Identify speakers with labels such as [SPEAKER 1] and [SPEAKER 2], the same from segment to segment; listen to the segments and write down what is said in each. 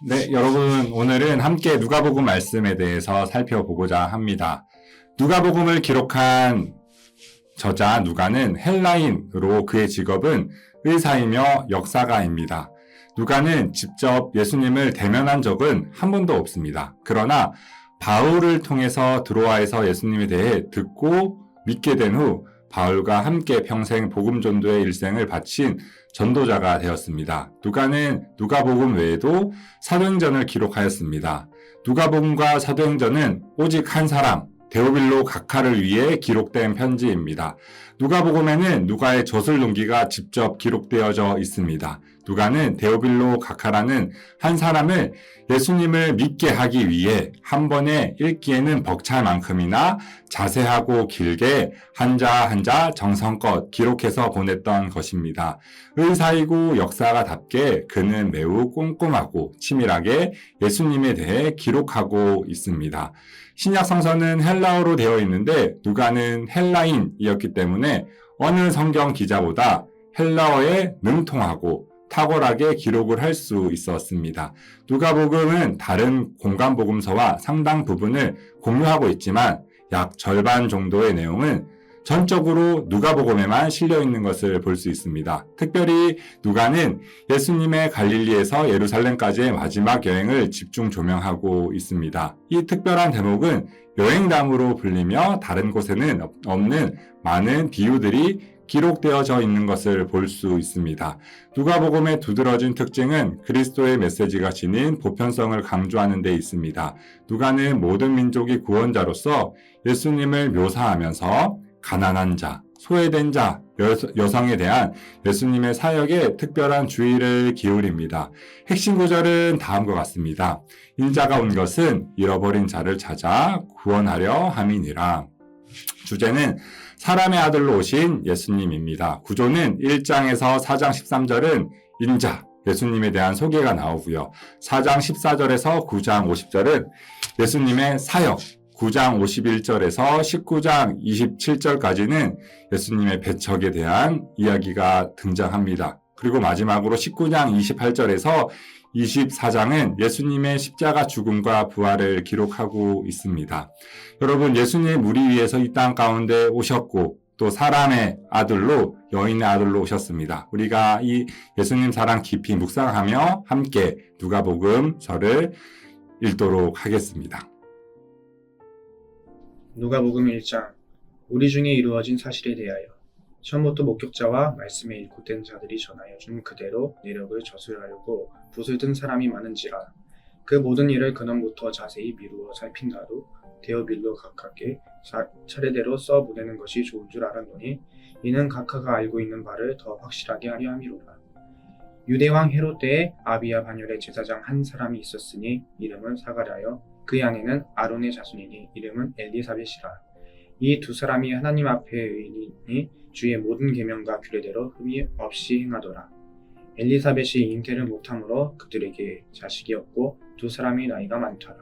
[SPEAKER 1] 네, 여러분, 오늘은 함께 누가복음 말씀에 대해서 살펴보고자 합니다. 누가복음을 기록한 저자 누가는 헬라인으로 그의 직업은 의사이며 역사가입니다. 누가는 직접 예수님을 대면한 적은 한 번도 없습니다. 그러나 바울을 통해서 드로아에서 예수님에 대해 듣고 믿게 된 후 바울과 함께 평생 복음 전도의 일생을 바친 전도자가 되었습니다. 누가는 누가복음 외에도 사도행전을 기록하였습니다. 누가복음과 사도행전은 오직 한 사람, 데오빌로 각하를 위해 기록된 편지입니다. 누가복음에는 누가의 저술동기가 직접 기록되어져 있습니다. 누가는 데오빌로 각하라는 한 사람을 예수님을 믿게 하기 위해 한 번에 읽기에는 벅찰 만큼이나 자세하고 길게 한자 한자 정성껏 기록해서 보냈던 것입니다. 의사이고 역사가답게 그는 매우 꼼꼼하고 치밀하게 예수님에 대해 기록하고 있습니다. 신약 성서는 헬라어로 되어 있는데 누가는 헬라인이었기 때문에 어느 성경 기자보다 헬라어에 능통하고 탁월하게 기록을 할 수 있었습니다. 누가복음은 다른 공간복음서와 상당 부분을 공유하고 있지만 약 절반 정도의 내용은 전적으로 누가복음에만 실려 있는 것을 볼 수 있습니다. 특별히 누가는 예수님의 갈릴리에서 예루살렘까지의 마지막 여행을 집중 조명하고 있습니다. 이 특별한 대목은 여행담으로 불리며 다른 곳에는 없는 많은 비유들이 기록되어져 있는 것을 볼 수 있습니다. 누가복음의 두드러진 특징은 그리스도의 메시지가 지닌 보편성을 강조하는 데 있습니다. 누가는 모든 민족의 구원자로서 예수님을 묘사하면서 가난한 자, 소외된 자, 여성에 대한 예수님의 사역에 특별한 주의를 기울입니다. 핵심 구절은 다음과 같습니다. 인자가 온 것은 잃어버린 자를 찾아 구원하려 함이니라. 주제는 사람의 아들로 오신 예수님입니다. 구조는 1장에서 4장 13절은 인자, 예수님에 대한 소개가 나오고요. 4장 14절에서 9장 50절은 예수님의 사역, 9장 51절에서 19장 27절까지는 예수님의 배척에 대한 이야기가 등장합니다. 그리고 마지막으로 19장 28절에서 24장은 예수님의 십자가 죽음과 부활을 기록하고 있습니다. 여러분, 예수님 우리 위해서 이 땅 가운데 오셨고 또 사람의 아들로 여인의 아들로 오셨습니다. 우리가 이 예수님 사랑 깊이 묵상하며 함께 누가복음서를 읽도록 하겠습니다.
[SPEAKER 2] 누가복음 1장. 우리 중에 이루어진 사실에 대하여 처음부터 목격자와 말씀에 일꾼된 자들이 전하여 준 그대로 내력을 저술하려고 붓을 든 사람이 많은지라. 그 모든 일을 근원부터 자세히 미루어 살핀 나도 데오빌로 각하께 차례대로 써보내는 것이 좋은 줄 알았노니 이는 각하가 알고 있는 바를 더 확실하게 하려 함이로라. 유대왕 헤롯 때에 아비야 반열의 제사장 한 사람이 있었으니 이름은 사가랴여, 그 아내는 아론의 자손이니 이름은 엘리사벳이라. 이 두 사람이 하나님 앞에 의인이니 주의 모든 계명과 규례대로 흠이 없이 행하더라. 엘리사벳이 잉태를 못함으로 그들에게 자식이 없고 두 사람이 나이가 많더라.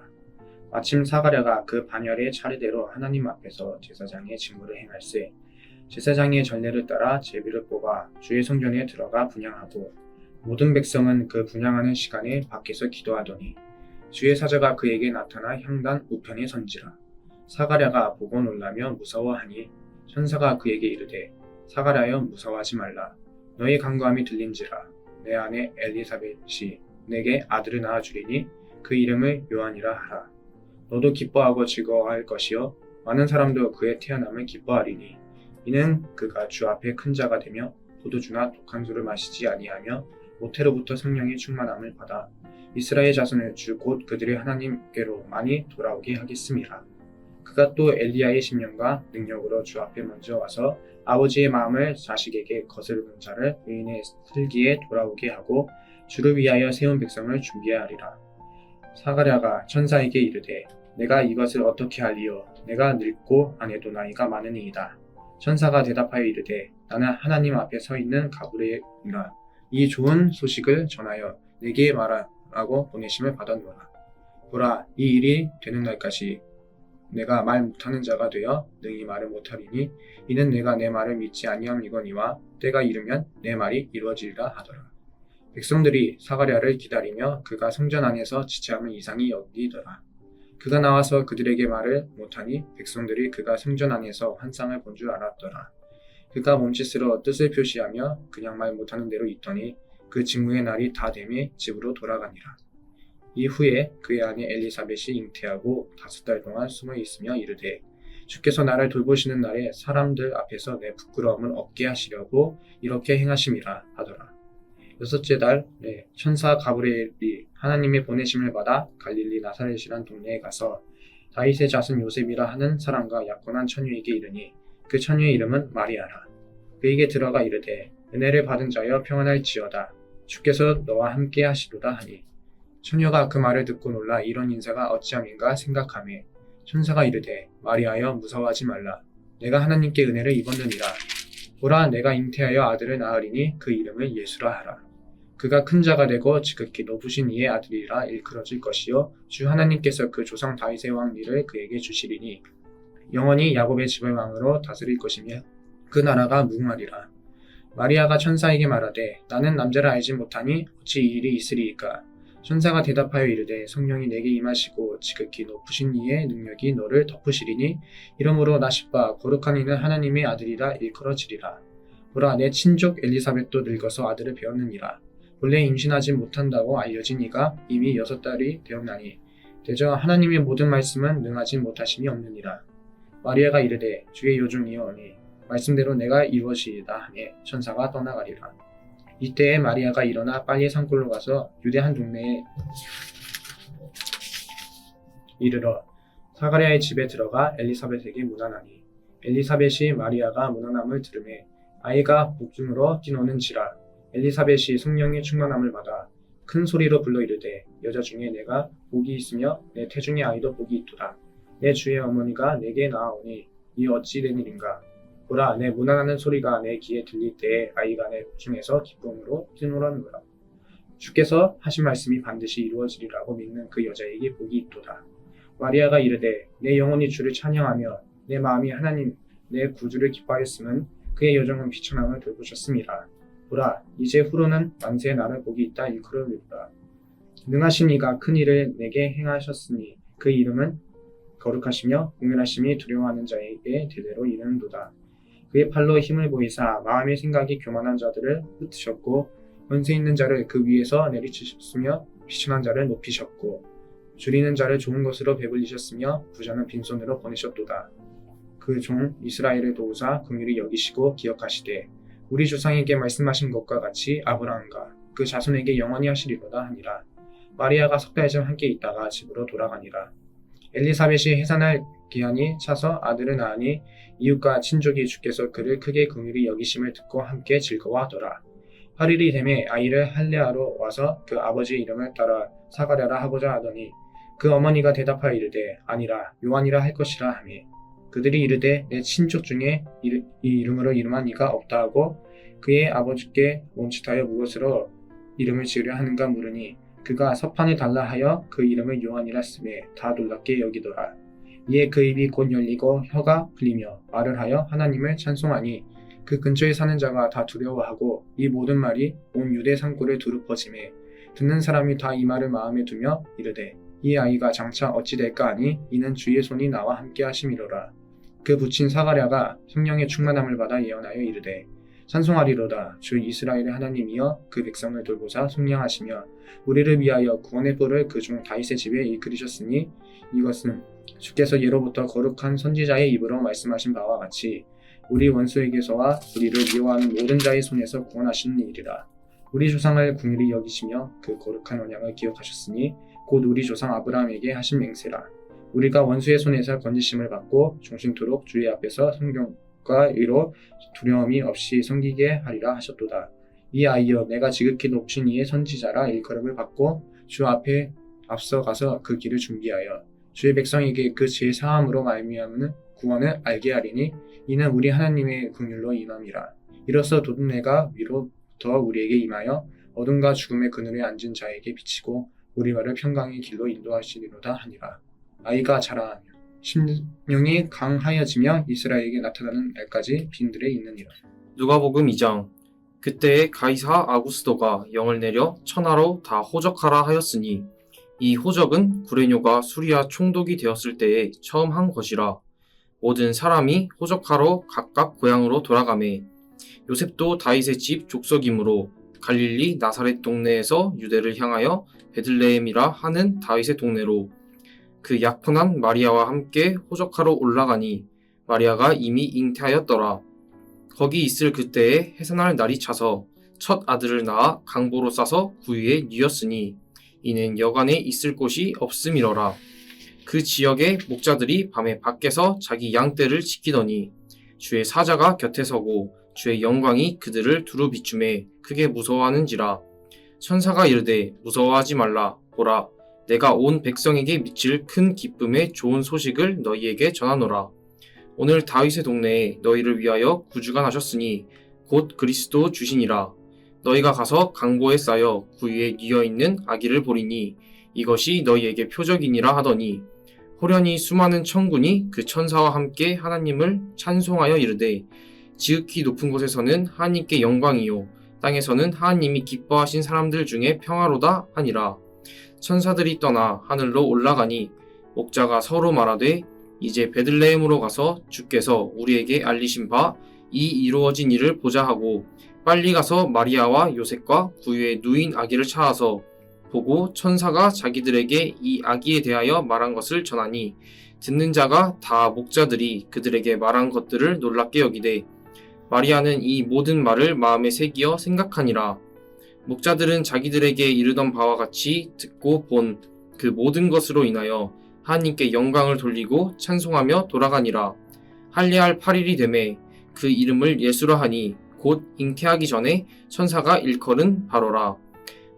[SPEAKER 2] 마침 사가랴가 그 반열의 차례대로 하나님 앞에서 제사장의 직무를 행할세 제사장의 전례를 따라 제비를 뽑아 주의 성전에 들어가 분향하고 모든 백성은 그 분향하는 시간에 밖에서 기도하더니 주의 사자가 그에게 나타나 향단 우편에 선지라. 사가랴가 보고 놀라며 무서워하니 천사가 그에게 이르되 사가랴여 무서워하지 말라. 너의 간구함이 들린지라. 내 아내 엘리사벳이 내게 아들을 낳아주리니 그 이름을 요한이라 하라. 너도 기뻐하고 즐거워할 것이요 많은 사람도 그의 태어남을 기뻐하리니 이는 그가 주 앞에 큰 자가 되며 포도주나 독한 술을 마시지 아니하며 모태로부터 성령의 충만함을 받아 이스라엘 자손을 주 곧 그들의 하나님께로 많이 돌아오게 하겠음이라. 그가 또 엘리야의 심령과 능력으로 주 앞에 먼저 와서 아버지의 마음을 자식에게 거스르는 자를 의인의 슬기에 돌아오게 하고 주를 위하여 세운 백성을 준비하리라. 사가랴가 천사에게 이르되 내가 이것을 어떻게 하리요? 내가 늙고 아내도 나이가 많으니이다. 천사가 대답하여 이르되 나는 하나님 앞에 서 있는 가브리엘이라. 이 좋은 소식을 전하여 내게 말하라고 보내심을 받았노라. 보라, 이 일이 되는 날까지 내가 말 못하는 자가 되어 능히 말을 못하리니 이는 내가 내 말을 믿지 아니함이거니와 때가 이르면 내 말이 이루어지리라 하더라. 백성들이 사가랴를 기다리며 그가 성전 안에서 지체함을 이상히 여기더라. 그가 나와서 그들에게 말을 못하니 백성들이 그가 성전 안에서 환상을 본 줄 알았더라. 그가 몸짓으로 뜻을 표시하며 그냥 말 못하는 대로 있더니 그 직무의 날이 다 되매 집으로 돌아가니라. 이후에 그의 아내 엘리사벳이 잉태하고 5달 동안 숨어 있으며 이르되 주께서 나를 돌보시는 날에 사람들 앞에서 내 부끄러움을 없게 하시려고 이렇게 행하심이라 하더라. 6째 달에 천사 가브리엘이 하나님의 보내심을 받아 갈릴리 나사렛이란 동네에 가서 다윗의 자손 요셉이라 하는 사람과 약혼한 처녀에게 이르니 그 처녀의 이름은 마리아라. 그에게 들어가 이르되 은혜를 받은 자여 평안할지어다. 주께서 너와 함께 하시도다 하니 처녀가 그 말을 듣고 놀라 이런 인사가 어찌함인가 생각하며 천사가 이르되 마리아여 무서워하지 말라. 내가 하나님께 은혜를 입었느니라. 보라 내가 잉태하여 아들을 낳으리니 그 이름을 예수라 하라. 그가 큰 자가 되고 지극히 높으신 이의 아들이라 일컬어질 것이요 주 하나님께서 그 조상 다윗의 왕위를 그에게 주시리니 영원히 야곱의 집을 왕으로 다스릴 것이며 그 나라가 무궁하리라. 마리아가 천사에게 말하되 나는 남자를 알지 못하니 어찌 이 일이 있으리이까. 천사가 대답하여 이르되 성령이 내게 임하시고 지극히 높으신 이의 능력이 너를 덮으시리니 이러므로 나십바 거룩한 이는 하나님의 아들이라 일컬어지리라. 보라 내 친족 엘리사벳도 늙어서 아들을 배웠느니라. 본래 임신하지 못한다고 알려진 이가 이미 6달이 되었나니 대저 하나님의 모든 말씀은 능하지 못하심이 없느니라. 마리아가 이르되 주의 요중이오니 말씀대로 내가 이루어지이다 하매 천사가 떠나가리라. 이때에 마리아가 일어나 빨리 산골로 가서 유대 한 동네에 이르러 사가랴의 집에 들어가 엘리사벳에게 문안하니 엘리사벳이 마리아가 문안함을 들으매 아이가 복중으로 뛰노는지라. 엘리사벳이 성령의 충만함을 받아 큰 소리로 불러 이르되 여자 중에 내가 복이 있으며 내 태중의 아이도 복이 있도다. 내 주의 어머니가 내게 나아오니 이 어찌 된 일인가. 보라 내 문안하는 소리가 내 귀에 들릴 때에 아이가 내 복중에서 기쁨으로 뛰노라는거라. 주께서 하신 말씀이 반드시 이루어지리라고 믿는 그 여자에게 복이 있도다. 마리아가 이르되 내 영혼이 주를 찬양하며 내 마음이 하나님 내 구주를 기뻐하였음은 그의 여정은 비천함을 돌보셨음이라. 보라 이제 후로는 만세의 나를 복이 있다 일컬으리라. 능하신 이가 큰 일을 내게 행하셨으니 그 이름은 거룩하시며 공연하심이 두려워하는 자에게 대대로 이르는도다. 그의 팔로 힘을 보이사 마음의 생각이 교만한 자들을 흩으셨고 권세 있는 자를 그 위에서 내리치셨으며 비천한 자를 높이셨고 줄이는 자를 좋은 것으로 배불리셨으며 부자는 빈손으로 보내셨도다. 그 종 이스라엘을 도우사 긍휼히 여기시고 기억하시되 우리 조상에게 말씀하신 것과 같이 아브라함과 그 자손에게 영원히 하시리로다 하니라. 마리아가 6달쯤 함께 있다가 집으로 돌아가니라. 엘리사벳이 해산할 기한이 차서 아들을 낳으니 이웃과 친족이 주께서 그를 크게 긍휼히 여기심을 듣고 함께 즐거워하더라. 8일이 되매 아이를 할례하러 와서 그 아버지의 이름을 따라 사가랴라 하고자 하더니 그 어머니가 대답하여 이르되 아니라 요한이라 할 것이라 하매 그들이 이르되 내 친족 중에 이 이름으로 이름한 이가 없다 하고 그의 아버지께 몸짓하여 무엇으로 이름을 지으려 하는가 물으니 그가 서판을 달라 하여 그 이름을 요한이라 쓰매 다 놀랍게 여기더라. 이에 그 입이 곧 열리고 혀가 풀리며 말을 하여 하나님을 찬송하니 그 근처에 사는 자가 다 두려워하고 이 모든 말이 온 유대 산골에 두루 퍼지매 듣는 사람이 다 이 말을 마음에 두며 이르되 이 아이가 장차 어찌 될까 하니 이는 주의 손이 나와 함께 하심이로라. 그 부친 사가랴가 성령의 충만함을 받아 예언하여 이르되 찬송하리로다. 주 이스라엘의 하나님이여 그 백성을 돌보사 속량하시며 우리를 위하여 구원의 뿔을 그 종 다윗의 집에 이끌으셨으니 이것은 주께서 예로부터 거룩한 선지자의 입으로 말씀하신 바와 같이 우리 원수에게서와 우리를 미워하는 모든 자의 손에서 구원하시는 일이라. 우리 조상을 긍휼히 여기시며 그 거룩한 언약을 기억하셨으니 곧 우리 조상 아브라함에게 하신 맹세라. 우리가 원수의 손에서 건지심을 받고 종신토록 주의 앞에서 성경과 의로 두려움이 없이 섬기게 하리라 하셨도다. 이 아이여 내가 지극히 높으신 이의 선지자라 일컬음을 받고 주 앞에 앞서가서 그 길을 준비하여 주의 백성에게 그 죄 사함으로 말미암는 구원을 알게 하리니 이는 우리 하나님의 긍휼로 인함이라. 이로써 도둑내가 위로부터 우리에게 임하여 어둠과 죽음의 그늘에 앉은 자에게 비치고 우리말을 평강의 길로 인도하시리로다 하니라. 아이가 자라하며 심령이 강하여지며 이스라엘에게 나타나는 날까지 빈들에 있느니라.
[SPEAKER 3] 누가복음 2장. 그때에 가이사 아구스도가 영을 내려 천하로 다 호적하라 하였으니 이 호적은 구레뇨가 수리아 총독이 되었을 때에 처음 한 것이라. 모든 사람이 호적하러 각각 고향으로 돌아가매 요셉도 다윗의 집 족속이므로 갈릴리 나사렛 동네에서 유대를 향하여 베들레헴이라 하는 다윗의 동네로 그 약혼한 마리아와 함께 호적하러 올라가니 마리아가 이미 잉태하였더라. 거기 있을 그때에 해산할 날이 차서 첫 아들을 낳아 강보로 싸서 구유에 뉘었으니 이는 여간에 있을 곳이 없음이러라. 그 지역의 목자들이 밤에 밖에서 자기 양떼를 지키더니 주의 사자가 곁에 서고 주의 영광이 그들을 두루 비추매 크게 무서워하는지라. 천사가 이르되 무서워하지 말라. 보라, 내가 온 백성에게 미칠 큰 기쁨의 좋은 소식을 너희에게 전하노라. 오늘 다윗의 동네에 너희를 위하여 구주가 나셨으니 곧 그리스도 주시니라. 너희가 가서 강보에 쌓여 구유에 뉘어 있는 아기를 보리니 이것이 너희에게 표적이니라 하더니 호련히 수많은 천군이 그 천사와 함께 하나님을 찬송하여 이르되 지극히 높은 곳에서는 하나님께 영광이요 땅에서는 하나님이 기뻐하신 사람들 중에 평화로다 하니라. 천사들이 떠나 하늘로 올라가니 목자가 서로 말하되 이제 베들레헴으로 가서 주께서 우리에게 알리신 바 이 이루어진 일을 보자 하고 빨리 가서 마리아와 요셉과 구유에 누인 아기를 찾아서 보고 천사가 자기들에게 이 아기에 대하여 말한 것을 전하니 듣는 자가 다 목자들이 그들에게 말한 것들을 놀랍게 여기되 마리아는 이 모든 말을 마음에 새기어 생각하니라. 목자들은 자기들에게 이르던 바와 같이 듣고 본 그 모든 것으로 인하여 하나님께 영광을 돌리고 찬송하며 돌아가니라. 할례할 8일이 되매 그 이름을 예수라 하니 곧 잉태하기 전에 천사가 일컬은 바로라.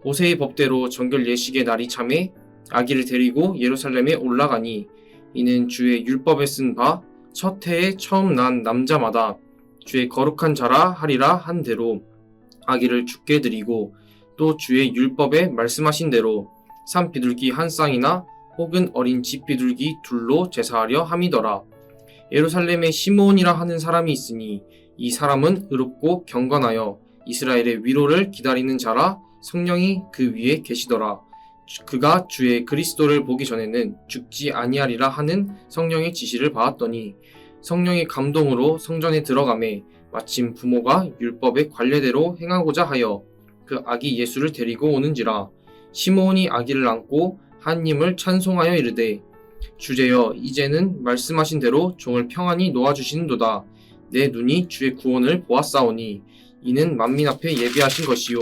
[SPEAKER 3] 모세의 법대로 정결 예식의 날이 참에 아기를 데리고 예루살렘에 올라가니 이는 주의 율법에 쓴 바 첫 해에 처음 난 남자마다 주의 거룩한 자라 하리라 한 대로 아기를 죽게 드리고 또 주의 율법에 말씀하신 대로 산 비둘기 한 쌍이나 혹은 어린 집 비둘기 둘로 제사하려 함이더라. 예루살렘에 시므온이라 하는 사람이 있으니 이 사람은 의롭고 경건하여 이스라엘의 위로를 기다리는 자라. 성령이 그 위에 계시더라. 그가 주의 그리스도를 보기 전에는 죽지 아니하리라 하는 성령의 지시를 받았더니 성령의 감동으로 성전에 들어가매 마침 부모가 율법의 관례대로 행하고자 하여 그 아기 예수를 데리고 오는지라. 시므온이 아기를 안고 하나님을 찬송하여 이르되 주제여 이제는 말씀하신 대로 종을 평안히 놓아주시는도다. 내 눈이 주의 구원을 보았사오니 이는 만민 앞에 예비하신 것이요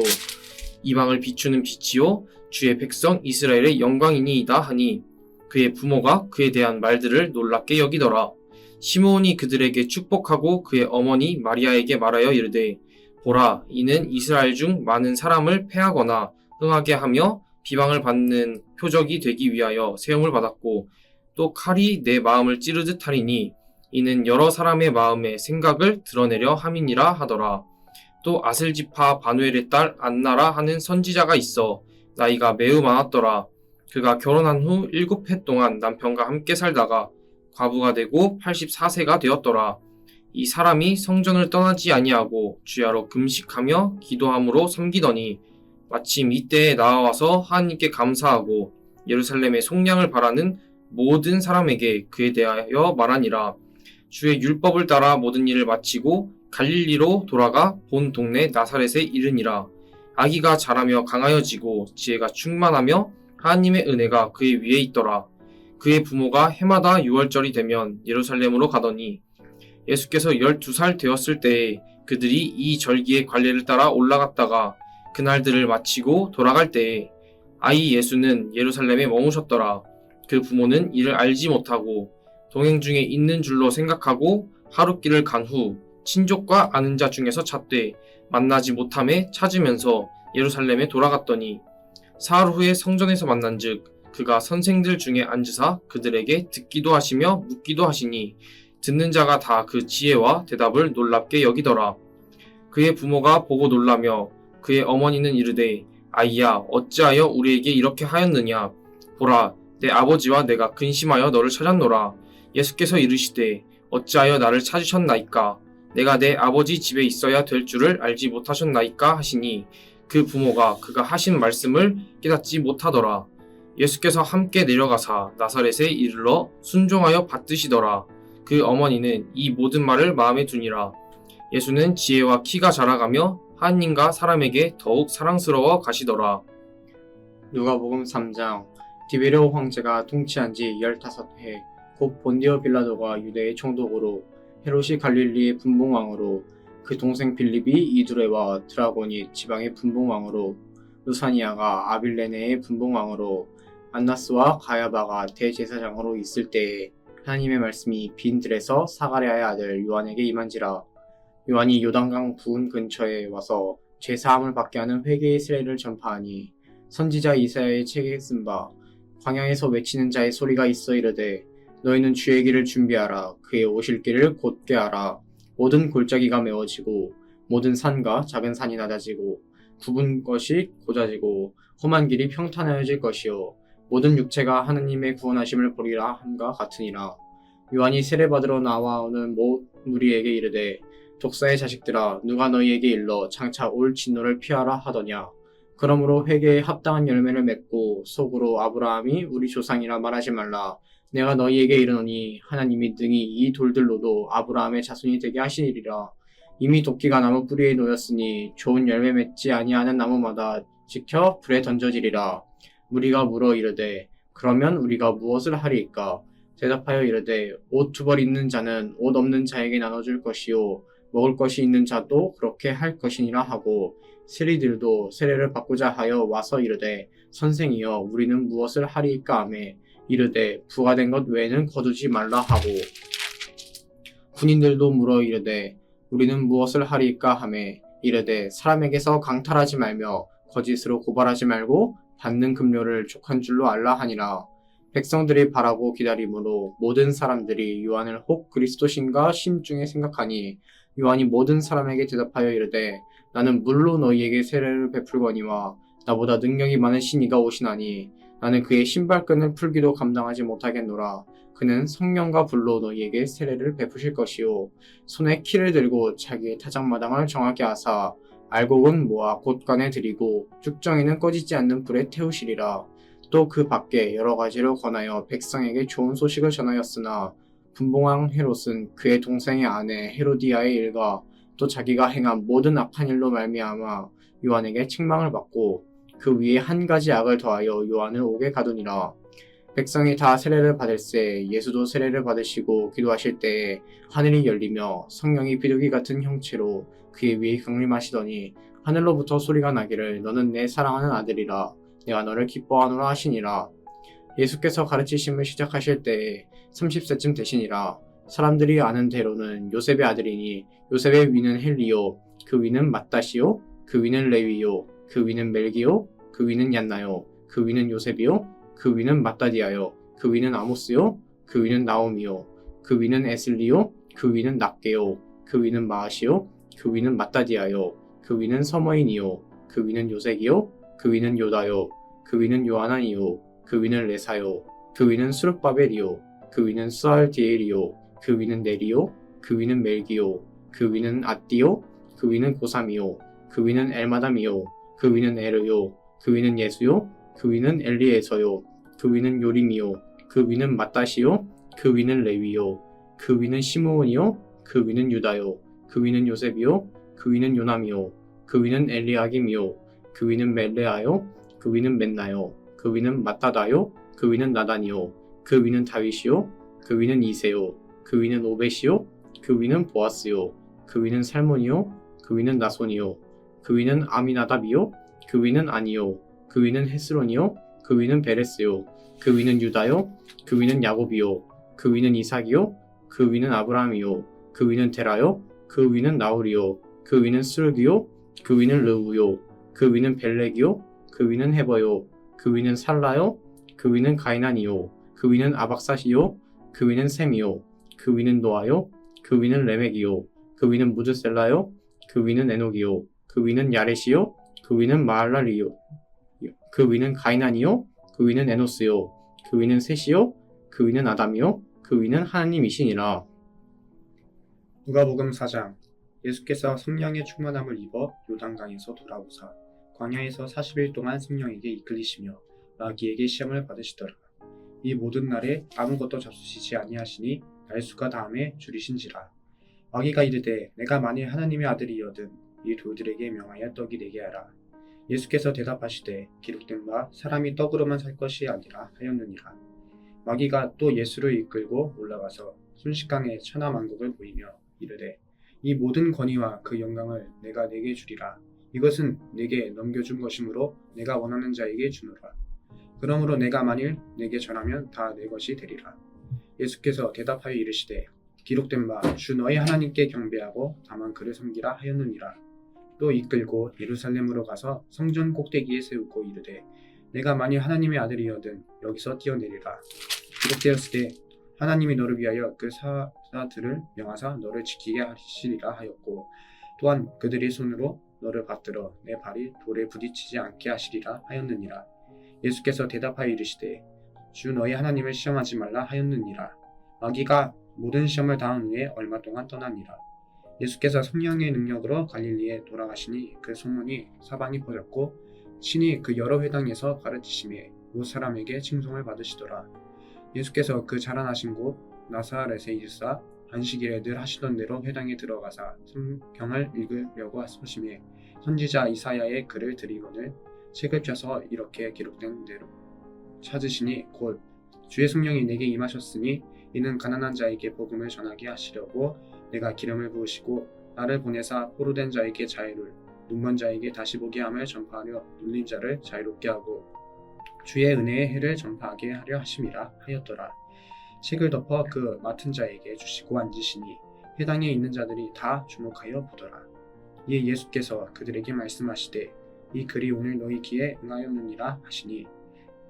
[SPEAKER 3] 이방을 비추는 빛이요 주의 백성 이스라엘의 영광이니이다 하니 그의 부모가 그에 대한 말들을 놀랍게 여기더라. 시므온이 그들에게 축복하고 그의 어머니 마리아에게 말하여 이르되 보라, 이는 이스라엘 중 많은 사람을 패하거나 흥하게 하며 비방을 받는 표적이 되기 위하여 세움을 받았고 또 칼이 내 마음을 찌르듯 하리니 이는 여러 사람의 마음의 생각을 드러내려 함이니라 하더라. 또 아슬지파 바누엘의 딸 안나라 하는 선지자가 있어 나이가 매우 많았더라. 그가 결혼한 후 7해 동안 남편과 함께 살다가 과부가 되고 84세가 되었더라. 이 사람이 성전을 떠나지 아니하고 주야로 금식하며 기도함으로 섬기더니 마침 이때에 나와서 하나님께 감사하고 예루살렘의 속량을 바라는 모든 사람에게 그에 대하여 말하니라. 주의 율법을 따라 모든 일을 마치고 갈릴리로 돌아가 본 동네 나사렛에 이르니라. 아기가 자라며 강하여지고 지혜가 충만하며 하나님의 은혜가 그의 위에 있더라. 그의 부모가 해마다 6월절이 되면 예루살렘으로 가더니 예수께서 12살 되었을 때에 그들이 이 절기의 관례를 따라 올라갔다가 그날들을 마치고 돌아갈 때에 아이 예수는 예루살렘에 머무셨더라. 그 부모는 이를 알지 못하고 동행 중에 있는 줄로 생각하고 하룻길을 간 후 친족과 아는 자 중에서 찾되 만나지 못함에 찾으면서 예루살렘에 돌아갔더니 사흘 후에 성전에서 만난즉 그가 선생들 중에 앉으사 그들에게 듣기도 하시며 묻기도 하시니 듣는 자가 다 그 지혜와 대답을 놀랍게 여기더라. 그의 부모가 보고 놀라며 그의 어머니는 이르되 아이야 어찌하여 우리에게 이렇게 하였느냐. 보라, 내 아버지와 내가 근심하여 너를 찾았노라. 예수께서 이르시되 어찌하여 나를 찾으셨나이까. 내가 내 아버지 집에 있어야 될 줄을 알지 못하셨나이까 하시니 그 부모가 그가 하신 말씀을 깨닫지 못하더라. 예수께서 함께 내려가사 나사렛에 이르러 순종하여 받드시더라. 그 어머니는 이 모든 말을 마음에 두니라. 예수는 지혜와 키가 자라가며 하나님과 사람에게 더욱 사랑스러워 가시더라.
[SPEAKER 4] 누가복음 3장. 디베레오 황제가 통치한 지 15해 곧 본디오 빌라도가 유대의 총독으로 헤롯이 갈릴리의 분봉왕으로 그 동생 빌립이 이두레와 드라곤이 지방의 분봉왕으로 루사니아가 아빌레네의 분봉왕으로 안나스와 가야바가 대제사장으로 있을 때에 하나님의 말씀이 빈 들에서 사가랴의 아들 요한에게 임한지라. 요한이 요단강 부은 근처에 와서 죄사함을 받게 하는 회개의 세례를 전파하니 선지자 이사야의 책에 쓴 바 광야에서 외치는 자의 소리가 있어 이르되 너희는 주의 길을 준비하라. 그의 오실 길을 곧게 하라. 모든 골짜기가 메워지고 모든 산과 작은 산이 낮아지고 굽은 것이 곧아지고 험한 길이 평탄하여질 것이요 모든 육체가 하느님의 구원하심을 보리라 함과 같으니라. 요한이 세례받으러 나와오는 무리에게 이르되 독사의 자식들아 누가 너희에게 일러 장차 올 진노를 피하라 하더냐. 그러므로 회개에 합당한 열매를 맺고 속으로 아브라함이 우리 조상이라 말하지 말라. 내가 너희에게 이르노니 하나님이 능히 이 돌들로도 아브라함의 자손이 되게 하시리라. 이미 도끼가 나무 뿌리에 놓였으니 좋은 열매 맺지 아니하는 나무마다 지켜 불에 던져지리라. 무리가 물어 이르되 그러면 우리가 무엇을 하리이까? 대답하여 이르되 옷 두 벌 있는 자는 옷 없는 자에게 나눠줄 것이요 먹을 것이 있는 자도 그렇게 할 것이니라 하고 세리들도 세례를 받고자 하여 와서 이르되 선생이여 우리는 무엇을 하리이까 하매 이르되 부과된 것 외에는 거두지 말라 하고 군인들도 물어 이르되 우리는 무엇을 하리이까 하매 이르되 사람에게서 강탈하지 말며 거짓으로 고발하지 말고 받는 급료를 족한 줄로 알라 하니라. 백성들이 바라고 기다림으로 모든 사람들이 요한을 혹 그리스도신가 심중에 생각하니 요한이 모든 사람에게 대답하여 이르되 나는 물로 너희에게 세례를 베풀거니와 나보다 능력이 많은 신이가 오시나니 나는 그의 신발끈을 풀기도 감당하지 못하겠노라. 그는 성령과 불로 너희에게 세례를 베푸실 것이요 손에 키를 들고 자기의 타작마당을 정하게 하사 알곡은 모아 곳간에 들이고 쭉정이는 꺼지지 않는 불에 태우시리라. 또 그 밖에 여러 가지로 권하여 백성에게 좋은 소식을 전하였으나 분봉왕 헤롯은 그의 동생의 아내 헤로디아의 일과 또 자기가 행한 모든 악한 일로 말미암아 요한에게 책망을 받고 그 위에 한 가지 악을 더하여 요한을 옥에 가두니라. 백성이 다 세례를 받을새 예수도 세례를 받으시고 기도하실 때에 하늘이 열리며 성령이 비둘기 같은 형체로 그의 위에 강림하시더니 하늘로부터 소리가 나기를 너는 내 사랑하는 아들이라 내가 너를 기뻐하노라 하시니라. 예수께서 가르치심을 시작하실 때에 30세쯤 되시니라. 사람들이 아는 대로는 요셉의 아들이니 요셉의 위는 헬리요 그 위는 맏다시요 그 위는 레위요 그 위는 멜기요 그 위는 얀나요 그 위는 요셉이요 그 위는 맏다디아요 그 위는 아모스요 그 위는 나오미요 그 위는 에슬리요 그 위는 낫게요 그 위는 마아시요 그 위는 맏다디아요 그 위는 서머인이요 그 위는 요색이요 그 위는 요다요 그 위는 요하나니요 그 위는 레사요 그 위는 수르바벨이요 그 위는 스알디엘이요 그 위는 네리요 그 위는 멜기요 그 위는 아띠요 그 위는 고삼이요 그 위는 엘마담이요 그 위는 에르요 그 위는 예수요 그 위는 엘리에서요 그 위는 요림이요 그 위는 맏다시요 그 위는 레위요 그 위는 시므온이요 그 위는 유다요 그 위는 요셉이요 그 위는 요남이요 그 위는 엘리아김이요 그 위는 멜레아요 그 위는 멘나요 그 위는 마따다요 그 위는 나단이요 그 위는 다윗이요 그 위는 이세요 그 위는 오벳이요 그 위는 보아스요 그 위는 살몬이요 그 위는 나손이요 그 위는 아미나답이요 그 위는 아니요 그 위는 헤스론이요 그 위는 베레스요 그 위는 유다요 그 위는 야곱이요 그 위는 이삭이요 그 위는 아브라함이요 그 위는 데라요 그 위는 나홀이요 그 위는 스르기요 그 위는 르우요 그 위는 벨렉이요 그 위는 헤버요 그 위는 살라요 그 위는 가이난이요 그 위는 아박사시요 그 위는 셈이요 그 위는 노아요 그 위는 레멕이요 그 위는 무드셀라요 그 위는 에녹이요 그 위는 야렛이요 그 위는 마할랄이요 그 위는 가이난이요 그 위는 에노스요 그 위는 셋이요 그 위는 아담이요 그 위는 하나님이시니라.
[SPEAKER 2] 누가복음 4장. 예수께서 성령의 충만함을 입어 요단강에서 돌아오사 광야에서 40일 동안 성령에게 이끌리시며 마귀에게 시험을 받으시더라. 이 모든 날에 아무것도 잡수시지 아니하시니 날수가 다음에 줄이신지라. 마귀가 이르되 내가 만일 하나님의 아들이여든 이 돌들에게 명하여 떡이 되게 하라. 예수께서 대답하시되 기록된 바 사람이 떡으로만 살 것이 아니라 하였느니라. 마귀가 또 예수를 이끌고 올라가서 순식간에 천하 만국을 보이며 이르되 이 모든 권위와 그 영광을 내가 네게 주리라. 이것은 네게 넘겨준 것이므로 내가 원하는 자에게 주노라. 그러므로 내가 만일 네게 전하면 다 내 것이 되리라. 예수께서 대답하여 이르시되 기록된 바 주 너희 하나님께 경배하고 다만 그를 섬기라 하였느니라. 또 이끌고 예루살렘으로 가서 성전 꼭대기에 세우고 이르되 내가 만일 하나님의 아들이여든 여기서 뛰어내리라. 기록되었으되 하나님이 너를 위하여 그 사자들을 명하사 너를 지키게 하시리라 하였고 또한 그들의 손으로 너를 받들어 내 발이 돌에 부딪히지 않게 하시리라 하였느니라. 예수께서 대답하여 이르시되 주 너희 하나님을 시험하지 말라 하였느니라. 마귀가 모든 시험을 당한 후에 얼마 동안 떠나니라. 예수께서 성령의 능력으로 갈릴리에 돌아가시니 그 소문이 사방이 퍼졌고 친히 그 여러 회당에서 가르치심에 못 사람에게 칭송을 받으시더라. 예수께서 그 자라나신 곳 나사렛에 이르사 안식일에 늘 하시던 대로 회당에 들어가사 성경을 읽으려고 하심에 선지자 이사야의 글을 들이거늘 책을 펴서 이렇게 기록된 대로 찾으시니 곧 주의 성령이 내게 임하셨으니 이는 가난한 자에게 복음을 전하게 하시려고 내가 기름을 부으시고 나를 보내사 포로된 자에게 자유를 눈먼 자에게 다시 보게 함을 전파하려 눌린 자를 자유롭게 하고 주의 은혜의 해를 전파하게 하려 하심이라 하였더라. 책을 덮어 그 맡은 자에게 주시고 앉으시니 회당에 있는 자들이 다 주목하여 보더라. 이에 예수께서 그들에게 말씀하시되 이 글이 오늘 너희 귀에 응하였느니라 하시니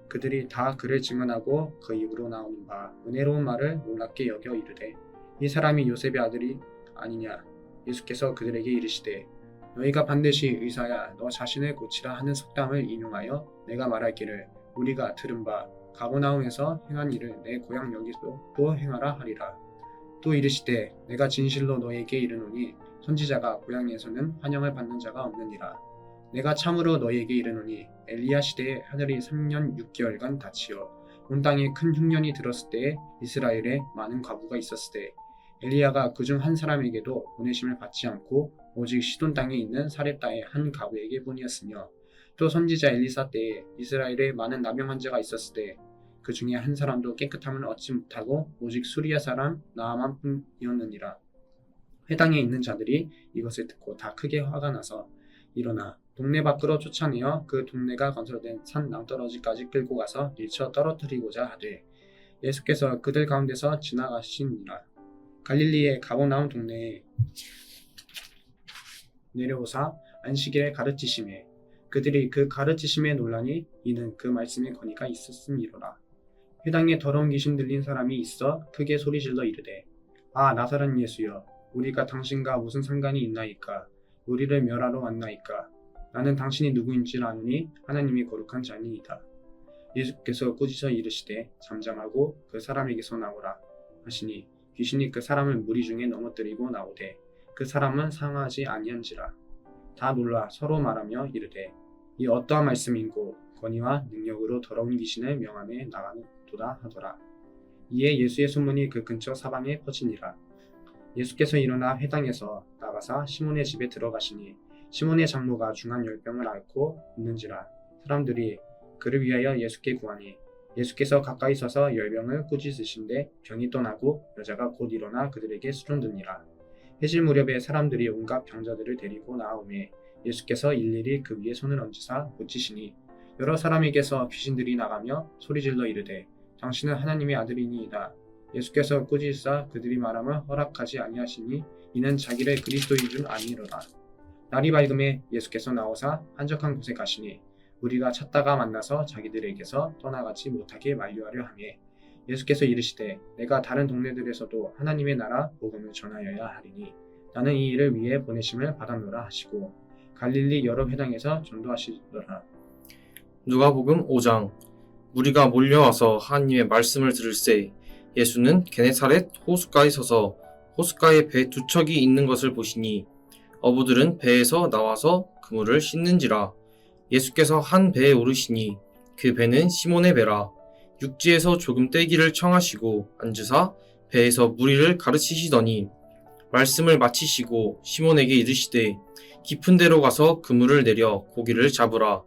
[SPEAKER 2] 그들이 다 그를 증언하고 그 입으로 나오는 바 은혜로운 말을 놀랍게 여겨 이르되 이 사람이 요셉의 아들이 아니냐. 예수께서 그들에게 이르시되 너희가 반드시 의사야 너 자신을 고치라 하는 속담을 인용하여 내가 말하기를 우리가 들은 바 가버나움에서 행한 일을 내 고향 여기서 또 행하라 하리라. 또 이르시되 내가 진실로 너희에게 이르노니 선지자가 고향에서는 환영을 받는 자가 없느니라. 내가 참으로 너희에게 이르노니 엘리야 시대에 하늘이 3년 6개월간 닫히어 온 땅에 큰 흉년이 들었을 때에 이스라엘에 많은 과부가 있었을 때 엘리야가 그중 한 사람에게도 보내심을 받지 않고 오직 시돈 땅에 있는 사렙다의 한 과부에게 뿐이었으며 또 선지자 엘리사 때에 이스라엘에 많은 나병 환자가 있었을 때 그 중에 한 사람도 깨끗함을 얻지 못하고 오직 수리아 사람 나아만 뿐이었느니라. 회당에 있는 자들이 이것을 듣고 다 크게 화가 나서 일어나 동네 밖으로 쫓아내어 그 동네가 건설된 산 낭떠러지까지 끌고 가서 밀쳐 떨어뜨리고자 하되 예수께서 그들 가운데서 지나가시니라. 갈릴리의 가버나움 동네에 내려오사 안식일에 가르치심에 그들이 그 가르치심에 놀라니 이는 그 말씀에 권위가 있었음이로라. 회당에 더러운 귀신 들린 사람이 있어 크게 소리질러 이르되 아 나사렛 예수여 우리가 당신과 무슨 상관이 있나이까. 우리를 멸하러 왔나이까. 나는 당신이 누구인지 아노니 하나님이 거룩한 자니이다. 예수께서 꾸짖어 이르시되 잠잠하고 그 사람에게서 나오라 하시니 귀신이 그 사람을 무리 중에 넘어뜨리고 나오되 그 사람은 상하지 아니한지라. 다 놀라 서로 말하며 이르되 이 어떠한 말씀인고 권위와 능력으로 더러운 귀신을 명함에 나가는도다 하더라. 이에 예수의 소문이 그 근처 사방에 퍼지니라. 예수께서 일어나 회당에서 나가사 시몬의 집에 들어가시니 시몬의 장모가 중한 열병을 앓고 있는지라. 사람들이 그를 위하여 예수께 구하니 예수께서 가까이 서서 열병을 꾸짖으신데 병이 떠나고 여자가 곧 일어나 그들에게 수종드니라. 해질 무렵에 사람들이 온갖 병자들을 데리고 나오매 예수께서 일일이 그 위에 손을 얹으사 고치시니 여러 사람에게서 귀신들이 나가며 소리질러 이르되 당신은 하나님의 아들이니이다. 예수께서 꾸짖으사 그들이 말함을 허락하지 아니하시니 이는 자기를 그리스도인 줄 아니로라. 날이 밝음에 예수께서 나오사 한적한 곳에 가시니 우리가 찾다가 만나서 자기들에게서 떠나가지 못하게 만류하려 하매 예수께서 이르시되 내가 다른 동네들에서도 하나님의 나라 복음을 전하여야 하리니 나는 이 일을 위해 보내심을 받았노라 하시고 갈릴리 여러 회당에서 전도하시더라.
[SPEAKER 3] 누가복음 5장. 무리가 몰려와서 하나님의 말씀을 들을새 예수는 게네사렛 호숫가에 서서 호숫가에 배 두 척이 있는 것을 보시니 어부들은 배에서 나와서 그물을 씻는지라. 예수께서 한 배에 오르시니 그 배는 시몬의 배라. 육지에서 조금 떼기를 청하시고 앉으사 배에서 무리를 가르치시더니 말씀을 마치시고 시몬에게 이르시되 깊은 데로 가서 그물을 내려 고기를 잡으라.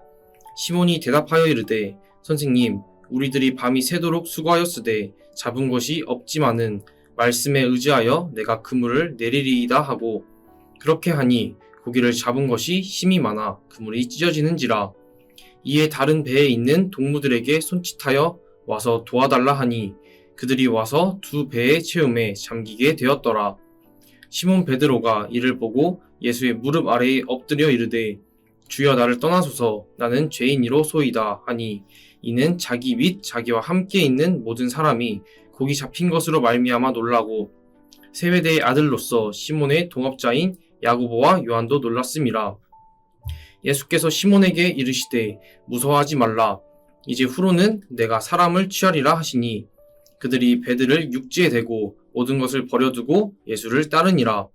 [SPEAKER 3] 시몬이 대답하여 이르되 선생님, 우리들이 밤이 새도록 수고하였으되 잡은 것이 없지만은 말씀에 의지하여 내가 그물을 내리리이다 하고, 그렇게 하니 고기를 잡은 것이 힘이 많아 그물이 찢어지는지라. 이에 다른 배에 있는 동무들에게 손짓하여 와서 도와달라 하니 그들이 와서 두 배의 채움에 잠기게 되었더라. 시몬 베드로가 이를 보고 예수의 무릎 아래에 엎드려 이르되 주여, 나를 떠나소서, 나는 죄인이로 소이다 하니, 이는 자기 및 자기와 함께 있는 모든 사람이 고기 잡힌 것으로 말미암아 놀라고 세베대의 아들로서 시몬의 동업자인 야고보와 요한도 놀랐음이라. 예수께서 시몬에게 이르시되 무서워하지 말라. 이제 후로는 내가 사람을 취하리라 하시니 그들이 배들을 육지에 대고 모든 것을 버려두고 예수를 따르니라.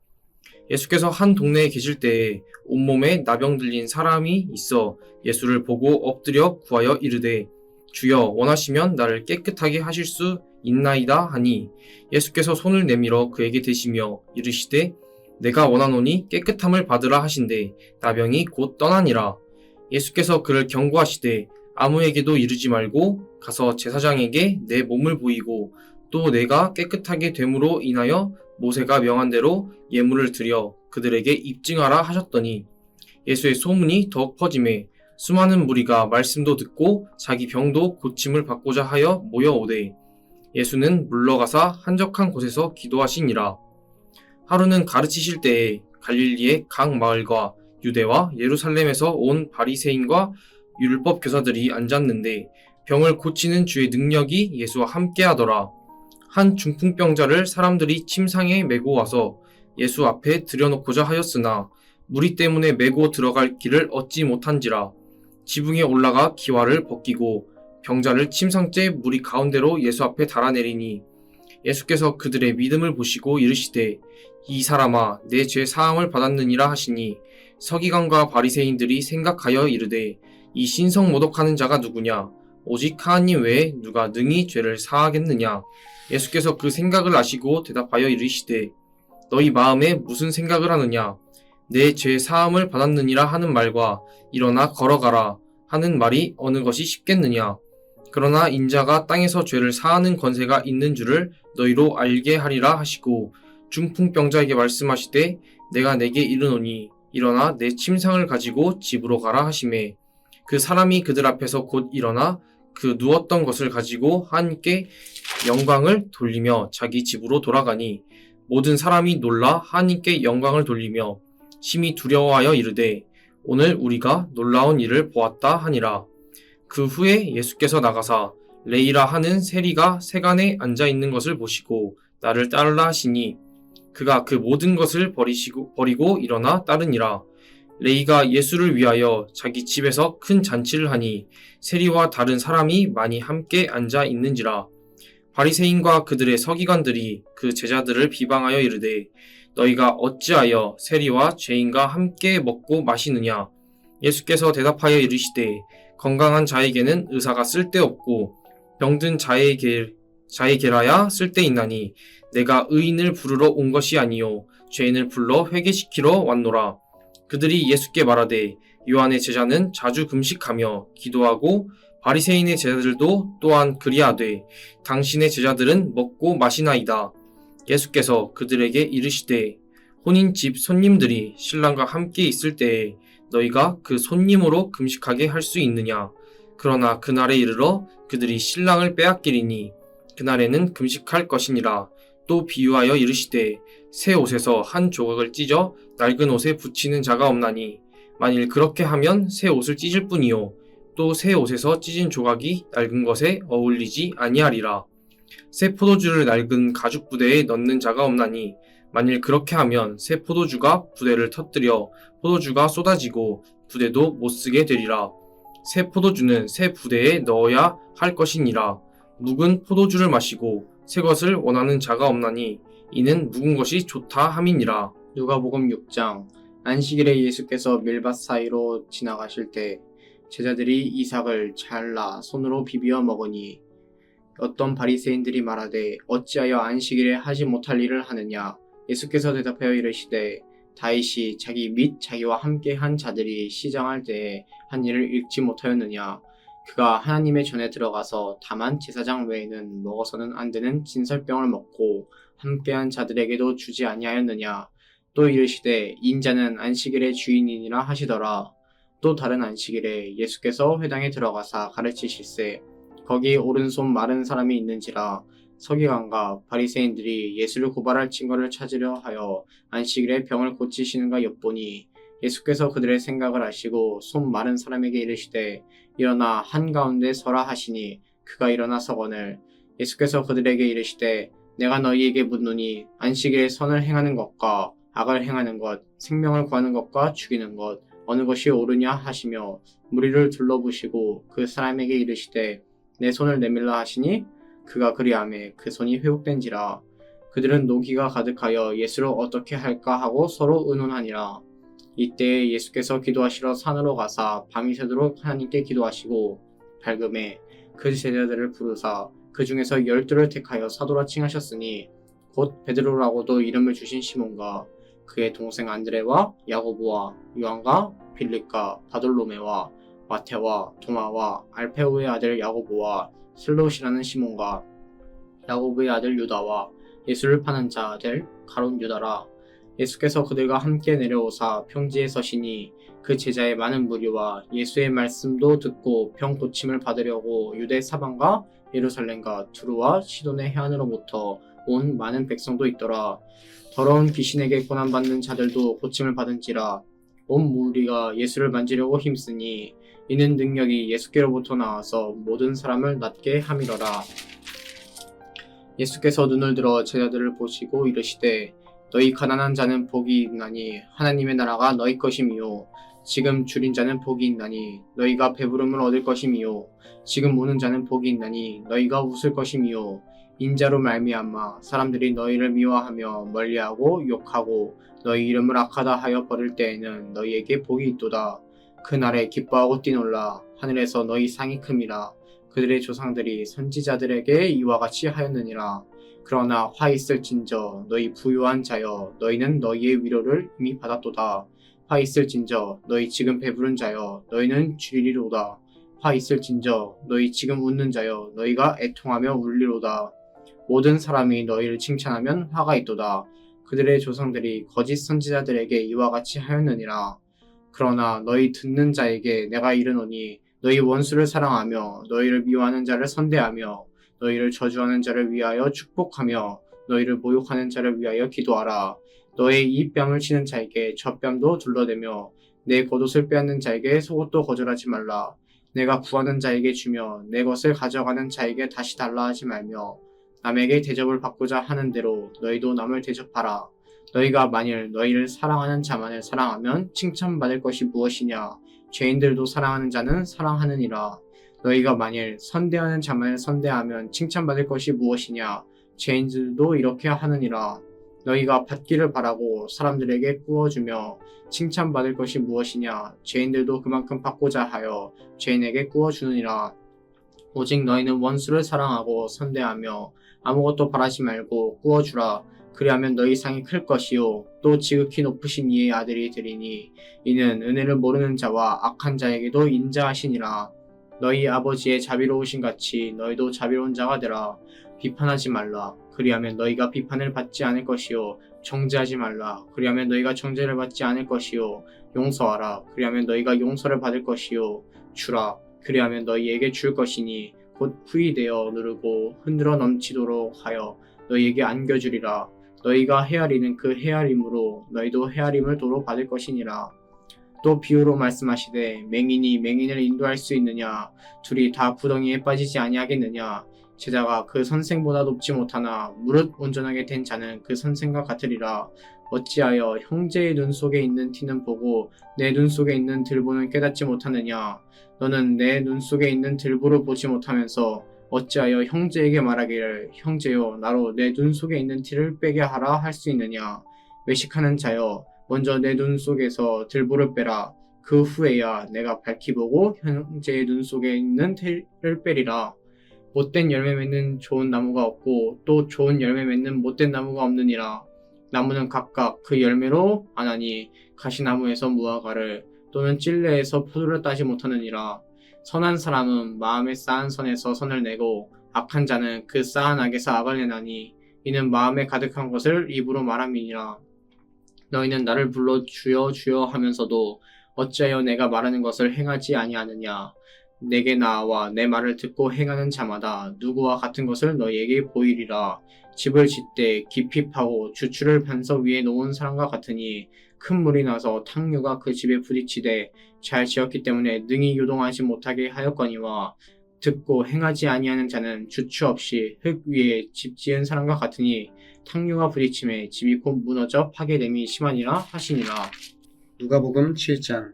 [SPEAKER 3] 예수께서 한 동네에 계실 때에 온몸에 나병 들린 사람이 있어 예수를 보고 엎드려 구하여 이르되 주여, 원하시면 나를 깨끗하게 하실 수 있나이다 하니 예수께서 손을 내밀어 그에게 대시며 이르시되 내가 원하노니 깨끗함을 받으라 하신대 나병이 곧 떠나니라. 예수께서 그를 경고하시되 아무에게도 이르지 말고 가서 제사장에게 내 몸을 보이고 또 내가 깨끗하게 됨으로 인하여 모세가 명한 대로 예물을 드려 그들에게 입증하라 하셨더니, 예수의 소문이 더욱 퍼지매 수많은 무리가 말씀도 듣고 자기 병도 고침을 받고자 하여 모여오되 예수는 물러가사 한적한 곳에서 기도하시니라. 하루는 가르치실 때에 갈릴리의 각 마을과 유대와 예루살렘에서 온 바리새인과 율법 교사들이 앉았는데 병을 고치는 주의 능력이 예수와 함께하더라. 한 중풍병자를 사람들이 침상에 메고 와서 예수 앞에 들여놓고자 하였으나 무리 때문에 메고 들어갈 길을 얻지 못한지라. 지붕에 올라가 기와를 벗기고 병자를 침상째 무리 가운데로 예수 앞에 달아내리니 예수께서 그들의 믿음을 보시고 이르시되 이 사람아, 내 죄 사함을 받았느니라 하시니 서기관과 바리새인들이 생각하여 이르되 이 신성 모독하는 자가 누구냐? 오직 하나님 외에 누가 능히 죄를 사하겠느냐? 예수께서 그 생각을 아시고 대답하여 이르시되 너희 마음에 무슨 생각을 하느냐? 내 죄 사함을 받았느니라 하는 말과 일어나 걸어가라 하는 말이 어느 것이 쉽겠느냐? 그러나 인자가 땅에서 죄를 사하는 권세가 있는 줄을 너희로 알게 하리라 하시고 중풍병자에게 말씀하시되 내가 내게 이르노니 일어나 내 침상을 가지고 집으로 가라 하시매 그 사람이 그들 앞에서 곧 일어나 그 누웠던 것을 가지고 함께 영광을 돌리며 자기 집으로 돌아가니 모든 사람이 놀라 하나님께 영광을 돌리며 심히 두려워하여 이르되 오늘 우리가 놀라운 일을 보았다 하니라. 그 후에 예수께서 나가사 레이라 하는 세리가 세간에 앉아 있는 것을 보시고 나를 따르라 하시니 그가 그 모든 것을 버리고 일어나 따르니라. 레이가 예수를 위하여 자기 집에서 큰 잔치를 하니 세리와 다른 사람이 많이 함께 앉아 있는지라. 바리새인과 그들의 서기관들이 그 제자들을 비방하여 이르되 너희가 어찌하여 세리와 죄인과 함께 먹고 마시느냐? 예수께서 대답하여 이르시되 건강한 자에게는 의사가 쓸데없고 병든 자에게라야 쓸데있나니 내가 의인을 부르러 온 것이 아니요 죄인을 불러 회개시키러 왔노라. 그들이 예수께 말하되 요한의 제자는 자주 금식하며 기도하고 바리새인의 제자들도 또한 그리하되 당신의 제자들은 먹고 마시나이다. 예수께서 그들에게 이르시되 혼인집 손님들이 신랑과 함께 있을 때에 너희가 그 손님으로 금식하게 할 수 있느냐? 그러나 그날에 이르러 그들이 신랑을 빼앗기리니 그날에는 금식할 것이니라. 또 비유하여 이르시되 새 옷에서 한 조각을 찢어 낡은 옷에 붙이는 자가 없나니 만일 그렇게 하면 새 옷을 찢을 뿐이요 또 새 옷에서 찢은 조각이 낡은 것에 어울리지 아니하리라. 새 포도주를 낡은 가죽 부대에 넣는 자가 없나니 만일 그렇게 하면 새 포도주가 부대를 터뜨려 포도주가 쏟아지고 부대도 못쓰게 되리라. 새 포도주는 새 부대에 넣어야 할 것이니라. 묵은 포도주를 마시고 새 것을 원하는 자가 없나니 이는 묵은 것이 좋다 함이니라.
[SPEAKER 4] 누가복음 6장. 안식일에 예수께서 밀밭 사이로 지나가실 때 제자들이 이삭을 잘라 손으로 비비어 먹으니 어떤 바리새인들이 말하되 어찌하여 안식일에 하지 못할 일을 하느냐. 예수께서 대답하여 이르시되 다윗이 자기 및 자기와 함께 한 자들이 시장할 때에 한 일을 읽지 못하였느냐. 그가 하나님의 전에 들어가서 다만 제사장 외에는 먹어서는 안 되는 진설병을 먹고 함께한 자들에게도 주지 아니하였느냐. 또 이르시되 인자는 안식일의 주인이니라 하시더라. 또 다른 안식일에 예수께서 회당에 들어가사 가르치실세 거기 오른손 마른 사람이 있는지라. 서기관과 바리새인들이 예수를 고발할 증거를 찾으려 하여 안식일에 병을 고치시는가 엿보니 예수께서 그들의 생각을 아시고 손 마른 사람에게 이르시되 일어나 한가운데 서라 하시니 그가 일어나 서거늘. 예수께서 그들에게 이르시되 내가 너희에게 묻노니 안식일에 선을 행하는 것과 악을 행하는 것, 생명을 구하는 것과 죽이는 것 어느 것이 옳으냐 하시며 무리를 둘러보시고 그 사람에게 이르시되 내 손을 내밀라 하시니 그가 그리하매 그 손이 회복된지라. 그들은 노기가 가득하여 예수를 어떻게 할까 하고 서로 의논하니라. 이때에 예수께서 기도하시러 산으로 가사 밤이 새도록 하나님께 기도하시고 밝음에 그 제자들을 부르사 그 중에서 12를 택하여 사도라 칭하셨으니 곧 베드로라고도 이름을 주신 시몬과 그의 동생 안드레와 야고보와 요한과 빌립과 바돌로메와 마테와 도마와 알페오의 아들 야고보와 슬롯이라는 시몬과 야고보의 아들 유다와 예수를 파는 자 아들 가룟 유다라. 예수께서 그들과 함께 내려오사 평지에 서시니 그 제자의 많은 무리와 예수의 말씀도 듣고 병 고침을 받으려고 유대 사방과 예루살렘과 두루와 시돈의 해안으로부터 온 많은 백성도 있더라. 더러운 귀신에게 고난받는 자들도 고침을 받은지라. 온 무리가 예수를 만지려고 힘쓰니 이는 능력이 예수께로부터 나와서 모든 사람을 낫게 함이러라. 예수께서 눈을 들어 제자들을 보시고 이르시되 너희 가난한 자는 복이 있나니 하나님의 나라가 너희 것임이요. 지금 줄인 자는 복이 있나니 너희가 배부름을 얻을 것임이요. 지금 우는 자는 복이 있나니 너희가 웃을 것임이요. 인자로 말미암아 사람들이 너희를 미워하며 멀리하고 욕하고 너희 이름을 악하다 하여 버릴 때에는 너희에게 복이 있도다. 그날에 기뻐하고 뛰놀라. 하늘에서 너희 상이 큼이라. 그들의 조상들이 선지자들에게 이와 같이 하였느니라. 그러나 화 있을진저 너희 부유한 자여 너희는 너희의 위로를 이미 받았도다. 화 있을진저 너희 지금 배부른 자여 너희는 주리리로다. 화 있을진저 너희 지금 웃는 자여 너희가 애통하며 울리로다. 모든 사람이 너희를 칭찬하면 화가 있도다. 그들의 조상들이 거짓 선지자들에게 이와 같이 하였느니라. 그러나 너희 듣는 자에게 내가 이르노니 너희 원수를 사랑하며 너희를 미워하는 자를 선대하며 너희를 저주하는 자를 위하여 축복하며 너희를 모욕하는 자를 위하여 기도하라. 너의 이 뺨을 치는 자에게 저 뺨도 둘러대며 내 겉옷을 빼앗는 자에게 속옷도 거절하지 말라. 내가 구하는 자에게 주며 내 것을 가져가는 자에게 다시 달라 하지 말며 남에게 대접을 받고자 하는 대로 너희도 남을 대접하라. 너희가 만일 너희를 사랑하는 자만을 사랑하면 칭찬받을 것이 무엇이냐. 죄인들도 사랑하는 자는 사랑하느니라. 너희가 만일 선대하는 자만을 선대하면 칭찬받을 것이 무엇이냐. 죄인들도 이렇게 하느니라. 너희가 받기를 바라고 사람들에게 꾸어주며 칭찬받을 것이 무엇이냐. 죄인들도 그만큼 받고자 하여 죄인에게 꾸어주느니라. 오직 너희는 원수를 사랑하고 선대하며 아무것도 바라지 말고 꾸어주라. 그리하면 너희 상이 클 것이요 또 지극히 높으신 이의 아들이 되리니 이는 은혜를 모르는 자와 악한 자에게도 인자하시니라. 너희 아버지의 자비로우신 같이 너희도 자비로운 자가 되라. 비판하지 말라. 그리하면 너희가 비판을 받지 않을 것이요 정죄하지 말라. 그리하면 너희가 정죄를 받지 않을 것이요 용서하라. 그리하면 너희가 용서를 받을 것이요 주라. 그리하면 너희에게 줄 것이니 곧 후이되어 누르고 흔들어 넘치도록 하여 너희에게 안겨주리라. 너희가 헤아리는 그 헤아림으로 너희도 헤아림을 도로 받을 것이니라. 또 비유로 말씀하시되 맹인이 맹인을 인도할 수 있느냐. 둘이 다 구덩이에 빠지지 아니하겠느냐. 제자가 그 선생보다 높지 못하나 무릇 온전하게 된 자는 그 선생과 같으리라. 어찌하여 형제의 눈 속에 있는 티는 보고 내 눈 속에 있는 들보는 깨닫지 못하느냐. 너는 내 눈 속에 있는 들보를 보지 못하면서 어찌하여 형제에게 말하기를 형제여 나로 내 눈 속에 있는 티를 빼게 하라 할 수 있느냐. 외식하는 자여 먼저 내 눈 속에서 들보를 빼라. 그 후에야 내가 밝히 보고 형제의 눈 속에 있는 티를 빼리라. 못된 열매 맺는 좋은 나무가 없고 또 좋은 열매 맺는 못된 나무가 없느니라. 나무는 각각 그 열매로 아나니 가시나무에서 무화과를 또는 찔레에서 포도를 따지 못하느니라. 선한 사람은 마음에 쌓은 선에서 선을 내고 악한 자는 그 쌓은 악에서 악을 내나니 이는 마음에 가득한 것을 입으로 말함이니라. 너희는 나를 불러 주여 주여 하면서도 어찌하여 내가 말하는 것을 행하지 아니하느냐. 내게 나와 내 말을 듣고 행하는 자마다 누구와 같은 것을 너희에게 보이리라. 집을 짓되 깊이 파고 주추를 반석 위에 놓은 사람과 같으니 큰 물이 나서 탕류가 그 집에 부딪히되 잘 지었기 때문에 능히 요동하지 못하게 하였거니와 듣고 행하지 아니하는 자는 주추 없이 흙 위에 집 지은 사람과 같으니 탕류가 부딪힘에 집이 곧 무너져 파괴됨이 심하니라 하시니라.
[SPEAKER 2] 누가복음 7장.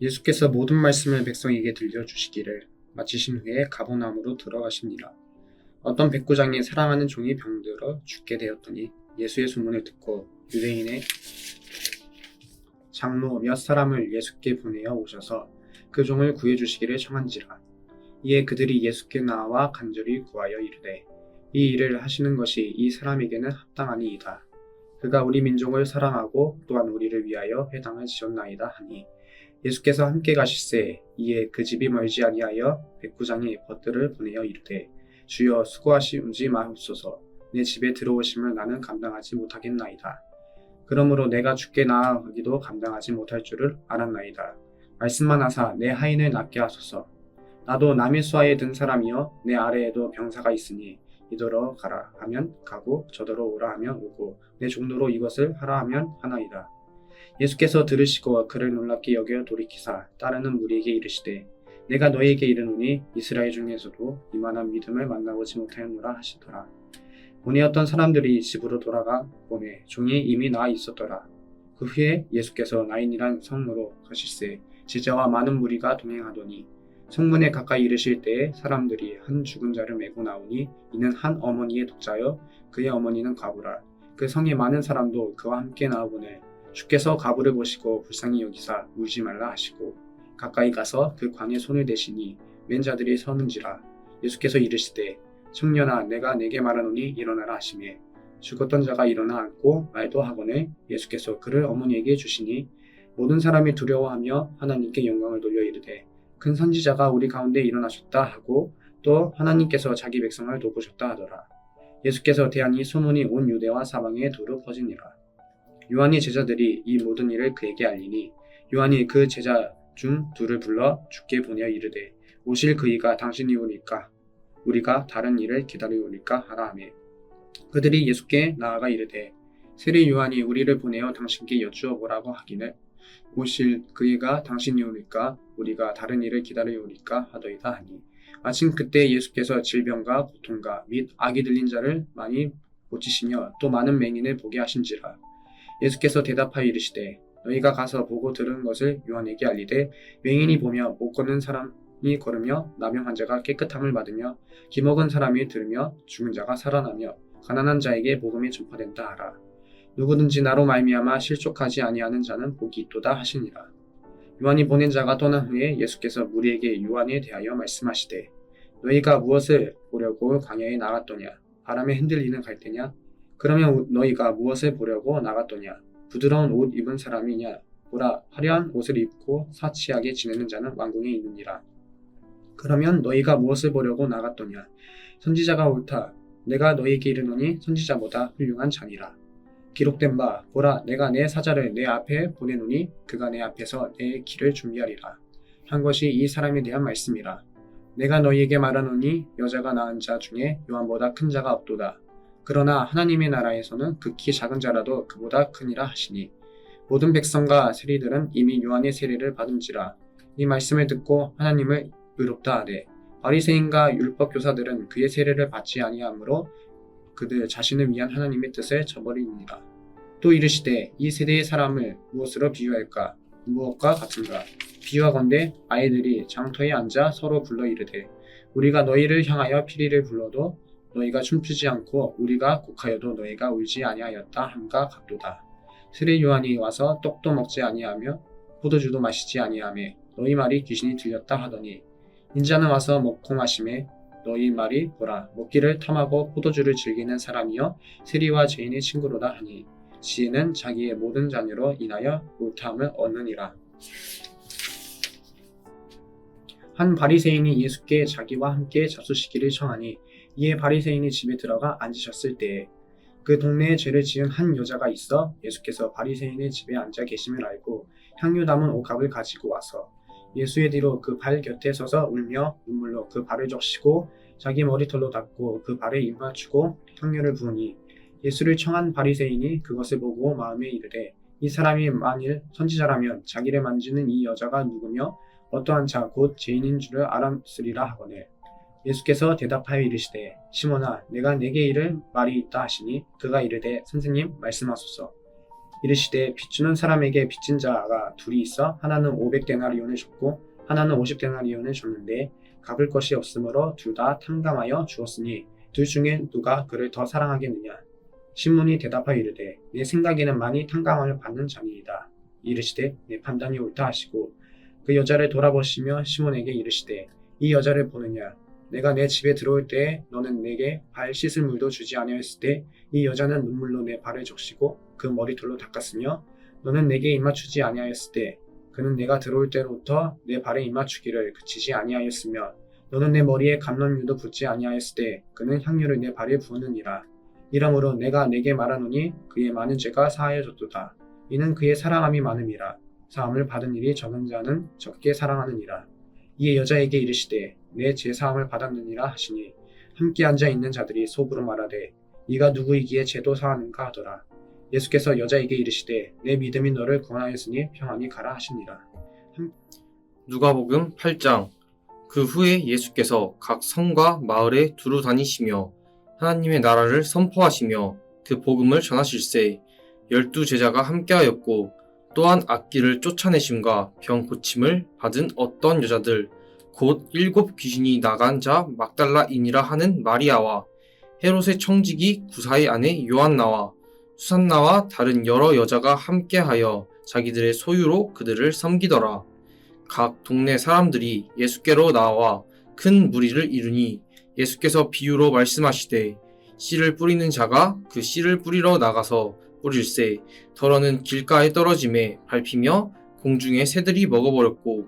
[SPEAKER 2] 예수께서 모든 말씀을 백성에게 들려주시기를 마치신 후에 가버나움으로 들어가시니라. 어떤 백부장이 사랑하는 종이 병들어 죽게 되었더니 예수의 소문을 듣고 유대인의 장로 몇 사람을 예수께 보내어 오셔서 그 종을 구해주시기를 청한지라. 이에 그들이 예수께 나와 간절히 구하여 이르되 이 일을 하시는 것이 이 사람에게는 합당하니이다. 그가 우리 민족을 사랑하고 또한 우리를 위하여 회당을 지었나이다 하니 예수께서 함께 가실새 이에 그 집이 멀지 아니하여 백부장이 벗들을 보내어 이르되 주여 수고하시지 마옵소서. 내 집에 들어오심을 나는 감당하지 못하겠나이다. 그러므로 내가 죽게 나아가기도 감당하지 못할 줄을 알았나이다. 말씀만 하사 내 하인을 낫게 하소서. 나도 남의 수하에 든 사람이여 내 아래에도 병사가 있으니 이더러 가라 하면 가고 저더러 오라 하면 오고 내 종로로 이것을 하라 하면 하나이다. 예수께서 들으시고 그를 놀랍게 여겨 돌이키사 따르는 무리에게 이르시되 내가 너희에게 이르노니 이스라엘 중에서도 이만한 믿음을 만나보지 못하였노라 하시더라. 오니 어떤 사람들이 집으로 돌아가 보매 종이 이미 나아 있었더라. 그 후에 예수께서 나인이란 성으로 가실새 제자와 많은 무리가 동행하더니 성문에 가까이 이르실 때에 사람들이 한 죽은 자를 메고 나오니 이는 한 어머니의 독자여 그의 어머니는 과부라. 그 성에 많은 사람도 그와 함께 나오거늘 주께서 과부를 보시고 불쌍히 여기사 울지 말라 하시고 가까이 가서 그 관에 손을 대시니 맨 자들이 서는지라. 예수께서 이르시되 청년아 내가 내게 말하노니 일어나라 하시매 죽었던 자가 일어나 앉고 말도 하거늘 예수께서 그를 어머니에게 주시니 모든 사람이 두려워하며 하나님께 영광을 돌려 이르되 큰 선지자가 우리 가운데 일어나셨다 하고 또 하나님께서 자기 백성을 돕으셨다 하더라. 예수께서 대하니 소문이 온 유대와 사방에 두루 퍼지니라. 요한의 제자들이 이 모든 일을 그에게 알리니 요한이 그 제자 중 둘을 불러 주께 보내어 이르되 오실 그이가 당신이오니까 우리가 다른 일을 기다리오니까 하라 하매 그들이 예수께 나아가 이르되 세례 요한이 우리를 보내어 당신께 여쭈어 보라고 하기를 오실 그이가 당신이오니까 우리가 다른 일을 기다리오니까 하더이다 하니 마침 그때 예수께서 질병과 고통과 및 악이 들린 자를 많이 고치시며 또 많은 맹인을 보게 하신지라. 예수께서 대답하여 이르시되 너희가 가서 보고 들은 것을 요한에게 알리되 맹인이 보며 못 걷는 사람이 걸으며 나병 환자가 깨끗함을 받으며 기먹은 사람이 들으며 죽은 자가 살아나며 가난한 자에게 복음이 전파된다 하라. 누구든지 나로 말미암아 실족하지 아니하는 자는 복이 있도다 하시니라. 요한이 보낸 자가 떠난 후에 예수께서 무리에게 요한에 대하여 말씀하시되 너희가 무엇을 보려고 광야에 나갔더냐? 바람에 흔들리는 갈대냐? 그러면 너희가 무엇을 보려고 나갔더냐? 부드러운 옷 입은 사람이냐? 보라, 화려한 옷을 입고 사치하게 지내는 자는 왕궁에 있느니라. 그러면 너희가 무엇을 보려고 나갔더냐? 선지자가 옳다. 내가 너희에게 이르노니 선지자보다 훌륭한 자니라. 기록된 바 보라 내가 내 사자를 내 앞에 보내노니 그가 내 앞에서 내 길을 준비하리라 한 것이 이 사람에 대한 말씀이라. 내가 너희에게 말하노니 여자가 낳은 자 중에 요한보다 큰 자가 없도다. 그러나 하나님의 나라에서는 극히 작은 자라도 그보다 크니라 하시니 모든 백성과 세리들은 이미 요한의 세례를 받은지라. 이 말씀을 듣고 하나님을 의롭다 하되 바리새인과 율법 교사들은 그의 세례를 받지 아니하므로 그들 자신을 위한 하나님의 뜻을 저버리니라. 또 이르시되 이 세대의 사람을 무엇으로 비유할까? 무엇과 같은가? 비유하건대 아이들이 장터에 앉아 서로 불러 이르되 우리가 너희를 향하여 피리를 불러도 너희가 춤추지 않고 우리가 곡하여도 너희가 울지 아니하였다 함과 같도다. 세례 요한이 와서 떡도 먹지 아니하며 포도주도 마시지 아니하며 너희 말이 귀신이 들렸다 하더니 인자는 와서 먹고 마심에 너희 말이 보라 먹기를 탐하고 포도주를 즐기는 사람이여 세리와 죄인의 친구로다 하니 지혜는 자기의 모든 자녀로 인하여 옳다함을 얻느니라. 한 바리새인이 예수께 자기와 함께 잡수시기를 청하니 이에 바리새인이 집에 들어가 앉으셨을 때에 그 동네에 죄를 지은 한 여자가 있어 예수께서 바리새인의 집에 앉아 계심을 알고 향유 담은 옥합을 가지고 와서 예수의 뒤로 그 발 곁에 서서 울며 눈물로 그 발을 적시고 자기 머리털로 닦고 그 발에 입 맞추고 향유를 부으니 예수를 청한 바리새인이 그것을 보고 마음에 이르되 이 사람이 만일 선지자라면 자기를 만지는 이 여자가 누구며 어떠한 자 곧 죄인인 줄을 알았으리라 하거늘 예수께서 대답하여 이르시되 시몬아 내가 네게 이를 말이 있다 하시니 그가 이르되 선생님 말씀하소서. 이르시되 빚주는 사람에게 빚진 자가 둘이 있어 하나는 500데나리온을 줬고 하나는 50데나리온을 줬는데 갚을 것이 없으므로 둘 다 탕감하여 주었으니 둘 중에 누가 그를 더 사랑하겠느냐. 시몬이 대답하여 이르되 내 생각에는 많이 탕감함을 받는 자니이다. 이르시되 내 판단이 옳다 하시고 그 여자를 돌아보시며 시몬에게 이르시되 이 여자를 보느냐. 내가 내 집에 들어올 때에 너는 내게 발 씻을 물도 주지 아니하였을 때 이 여자는 눈물로 내 발을 적시고 그 머리털로 닦았으며 너는 내게 입맞추지 아니하였을 때 그는 내가 들어올 때로부터 내 발에 입맞추기를 그치지 아니하였으며 너는 내 머리에 감람유도 붓지 아니하였을 때 그는 향유를 내 발에 부었느니라. 이러므로 내가 내게 말하노니 그의 많은 죄가 사하여졌도다. 이는 그의 사랑함이 많음이라. 사함을 받은 일이 적은 자는 적게 사랑하느니라. 이에 여자에게 이르시되 내 죄사함을 받았느니라 하시니 함께 앉아 있는 자들이 속으로 말하되 이가 누구이기에 죄도 사하는가 하더라. 예수께서 여자에게 이르시되 내 믿음이 너를 구원하였으니 평안히 가라 하시니라.
[SPEAKER 3] 누가복음 8장. 그 후에 예수께서 각 성과 마을에 두루 다니시며 하나님의 나라를 선포하시며 그 복음을 전하실세 12 제자가 함께하였고 또한 악기를 쫓아내심과 병 고침을 받은 어떤 여자들 곧 7 귀신이 나간 자 막달라인이라 하는 마리아와 헤롯의 청지기 구사의 아내 요한나와 수산나와 다른 여러 여자가 함께하여 자기들의 소유로 그들을 섬기더라. 각 동네 사람들이 예수께로 나와 큰 무리를 이루니 예수께서 비유로 말씀하시되 씨를 뿌리는 자가 그 씨를 뿌리러 나가서 뿌릴새 덜어는 길가에 떨어짐에 밟히며 공중에 새들이 먹어버렸고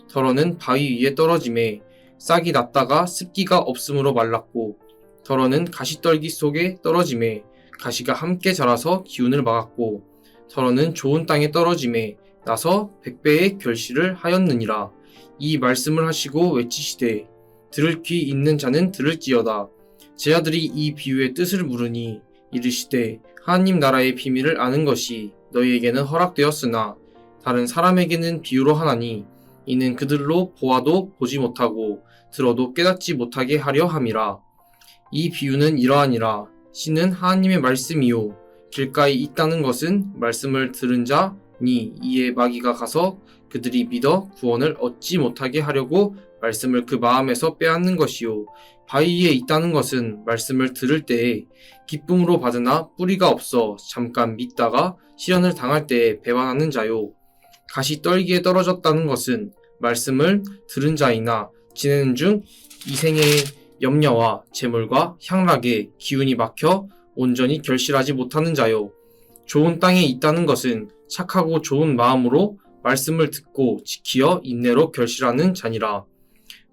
[SPEAKER 3] 덜어는 바위 위에 떨어짐에 싹이 났다가 습기가 없으므로 말랐고 덜어는 가시떨기 속에 떨어짐에 가시가 함께 자라서 기운을 막았고 덜어는 좋은 땅에 떨어짐에 나서 100배의 결실을 하였느니라. 이 말씀을 하시고 외치시되 들을 귀 있는 자는 들을지어다. 제자들이 이 비유의 뜻을 물으니 이르시되 하나님 나라의 비밀을 아는 것이 너희에게는 허락되었으나 다른 사람에게는 비유로 하나니 이는 그들로 보아도 보지 못하고 들어도 깨닫지 못하게 하려 함이라. 이 비유는 이러하니라. 씨는 하나님의 말씀이요 길가에 있다는 것은 말씀을 들은 자니 이에 마귀가 가서 그들이 믿어 구원을 얻지 못하게 하려고 말씀을 그 마음에서 빼앗는 것이요 바위에 있다는 것은 말씀을 들을 때에 기쁨으로 받으나 뿌리가 없어 잠깐 믿다가 시련을 당할 때에 배반하는 자요 가시 떨기에 떨어졌다는 것은 말씀을 들은 자이나 지내는 중 이생의 염려와 재물과 향락에 기운이 막혀 온전히 결실하지 못하는 자요 좋은 땅에 있다는 것은 착하고 좋은 마음으로 말씀을 듣고 지키어 인내로 결실하는 자니라.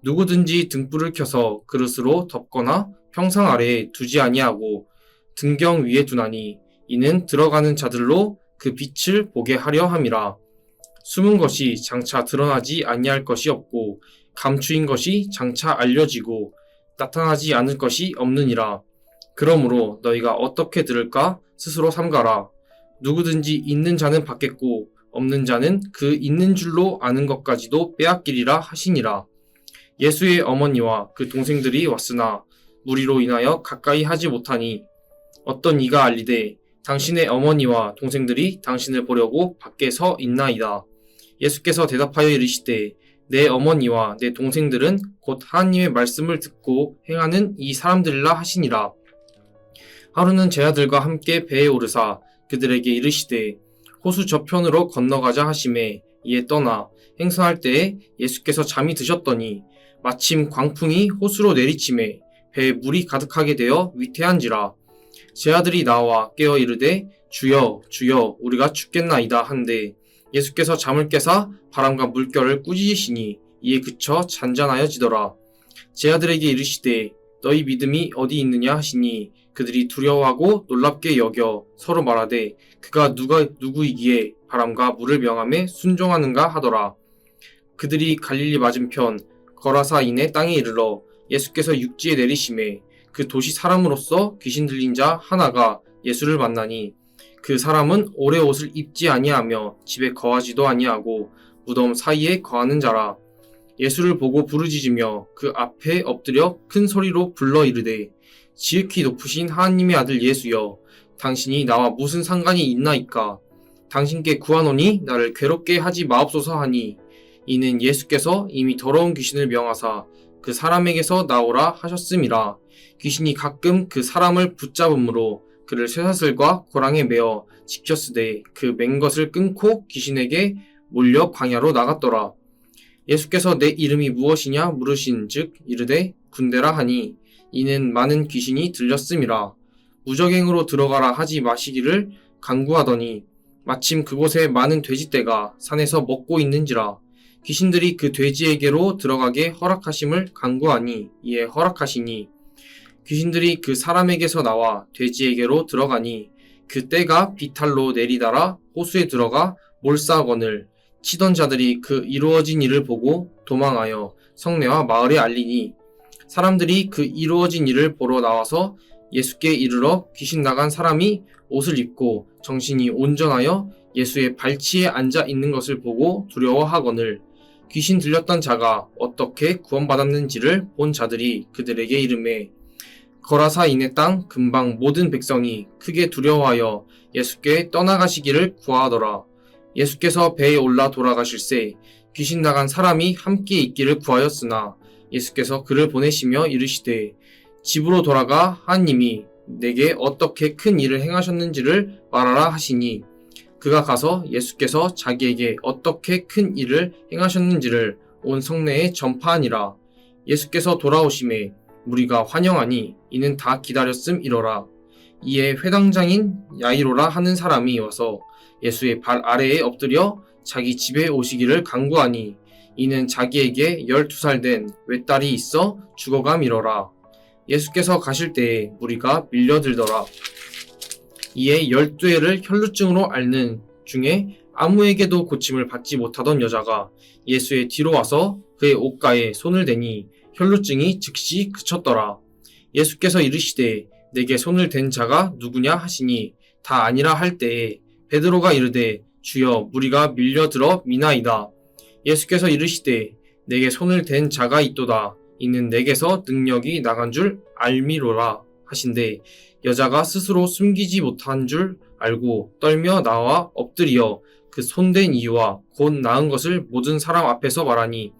[SPEAKER 3] 누구든지 등불을 켜서 그릇으로 덮거나 평상 아래에 두지 아니하고 등경 위에 두나니 이는 들어가는 자들로 그 빛을 보게 하려 함이라. 숨은 것이 장차 드러나지 아니할 것이 없고 감추인 것이 장차 알려지고 나타나지 않을 것이 없느니라. 그러므로 너희가 어떻게 들을까 스스로 삼가라. 누구든지 있는 자는 받겠고 없는 자는 그 있는 줄로 아는 것까지도 빼앗기리라 하시니라. 예수의 어머니와 그 동생들이 왔으나 무리로 인하여 가까이 하지 못하니 어떤 이가 알리되 당신의 어머니와 동생들이 당신을 보려고 밖에 서 있나이다. 예수께서 대답하여 이르시되 내 어머니와 내 동생들은 곧 하나님의 말씀을 듣고 행하는 이 사람들이라 하시니라. 하루는 제 아들과 함께 배에 오르사 그들에게 이르시되 호수 저편으로 건너가자 하시매 이에 떠나 행선할 때에 예수께서 잠이 드셨더니 마침 광풍이 호수로 내리치매 배에 물이 가득하게 되어 위태한지라. 제 아들이 나와 깨어 이르되 주여 주여 우리가 죽겠나이다 한데 예수께서 잠을 깨사 바람과 물결을 꾸짖으시니 이에 그쳐 잔잔하여지더라. 제 아들에게 이르시되 너희 믿음이 어디 있느냐 하시니 그들이 두려워하고 놀랍게 여겨 서로 말하되 그가 누구이기에 바람과 물을 명함에 순종하는가 하더라. 그들이 갈릴리 맞은편 거라사인의 땅에 이르러 예수께서 육지에 내리심에 그 도시 사람으로서 귀신 들린 자 하나가 예수를 만나니 그 사람은 오래 옷을 입지 아니하며 집에 거하지도 아니하고 무덤 사이에 거하는 자라. 예수를 보고 부르짖으며 그 앞에 엎드려 큰 소리로 불러 이르되 지극히 높으신 하나님의 아들 예수여 당신이 나와 무슨 상관이 있나이까. 당신께 구하노니 나를 괴롭게 하지 마옵소서 하니 이는 예수께서 이미 더러운 귀신을 명하사 그 사람에게서 나오라 하셨음이라. 귀신이 가끔 그 사람을 붙잡음으로 그를 쇠사슬과 고랑에 매어 지켰으되 그 맨 것을 끊고 귀신에게 몰려 광야로 나갔더라. 예수께서 내 이름이 무엇이냐 물으신즉 이르되 군대라 하니 이는 많은 귀신이 들렸음이라. 무적행으로 들어가라 하지 마시기를 간구하더니 마침 그곳에 많은 돼지떼가 산에서 먹고 있는지라. 귀신들이 그 돼지에게로 들어가게 허락하심을 간구하니 이에 허락하시니 귀신들이 그 사람에게서 나와 돼지에게로 들어가니 그 떼가 비탈로 내리달아 호수에 들어가 몰사거늘 치던 자들이 그 이루어진 일을 보고 도망하여 성내와 마을에 알리니 사람들이 그 이루어진 일을 보러 나와서 예수께 이르러 귀신 나간 사람이 옷을 입고 정신이 온전하여 예수의 발치에 앉아 있는 것을 보고 두려워하거늘 귀신 들렸던 자가 어떻게 구원받았는지를 본 자들이 그들에게 이르매 거라사인의 땅 근방 모든 백성이 크게 두려워하여 예수께 떠나가시기를 구하더라. 예수께서 배에 올라 돌아가실새 귀신 나간 사람이 함께 있기를 구하였으나 예수께서 그를 보내시며 이르시되 집으로 돌아가 하나님이 내게 어떻게 큰 일을 행하셨는지를 말하라 하시니 그가 가서 예수께서 자기에게 어떻게 큰 일을 행하셨는지를 온 성내에 전파하니라. 예수께서 돌아오심에 무리가 환영하니 이는 다 기다렸음이로라. 이에 회당장인 야이로라 하는 사람이 와서 예수의 발 아래에 엎드려 자기 집에 오시기를 간구하니 이는 자기에게 12살 된 외딸이 있어 죽어감이로라. 예수께서 가실 때에 무리가 밀려들더라. 이에 12해를 혈루증으로 앓는 중에 아무에게도 고침을 받지 못하던 여자가 예수의 뒤로 와서 그의 옷가에 손을 대니 혈루증이 즉시 그쳤더라. 예수께서 이르시되 내게 손을 댄 자가 누구냐 하시니 다 아니라 할 때에 베드로가 이르되 주여 무리가 밀려들어 미나이다. 예수께서 이르시되 내게 손을 댄 자가 있도다. 이는 내게서 능력이 나간 줄 알미로라 하신대 여자가 스스로 숨기지 못한 줄 알고 떨며 나와 엎드리어 그 손댄 이유와 곧 나은 것을 모든 사람 앞에서 말하니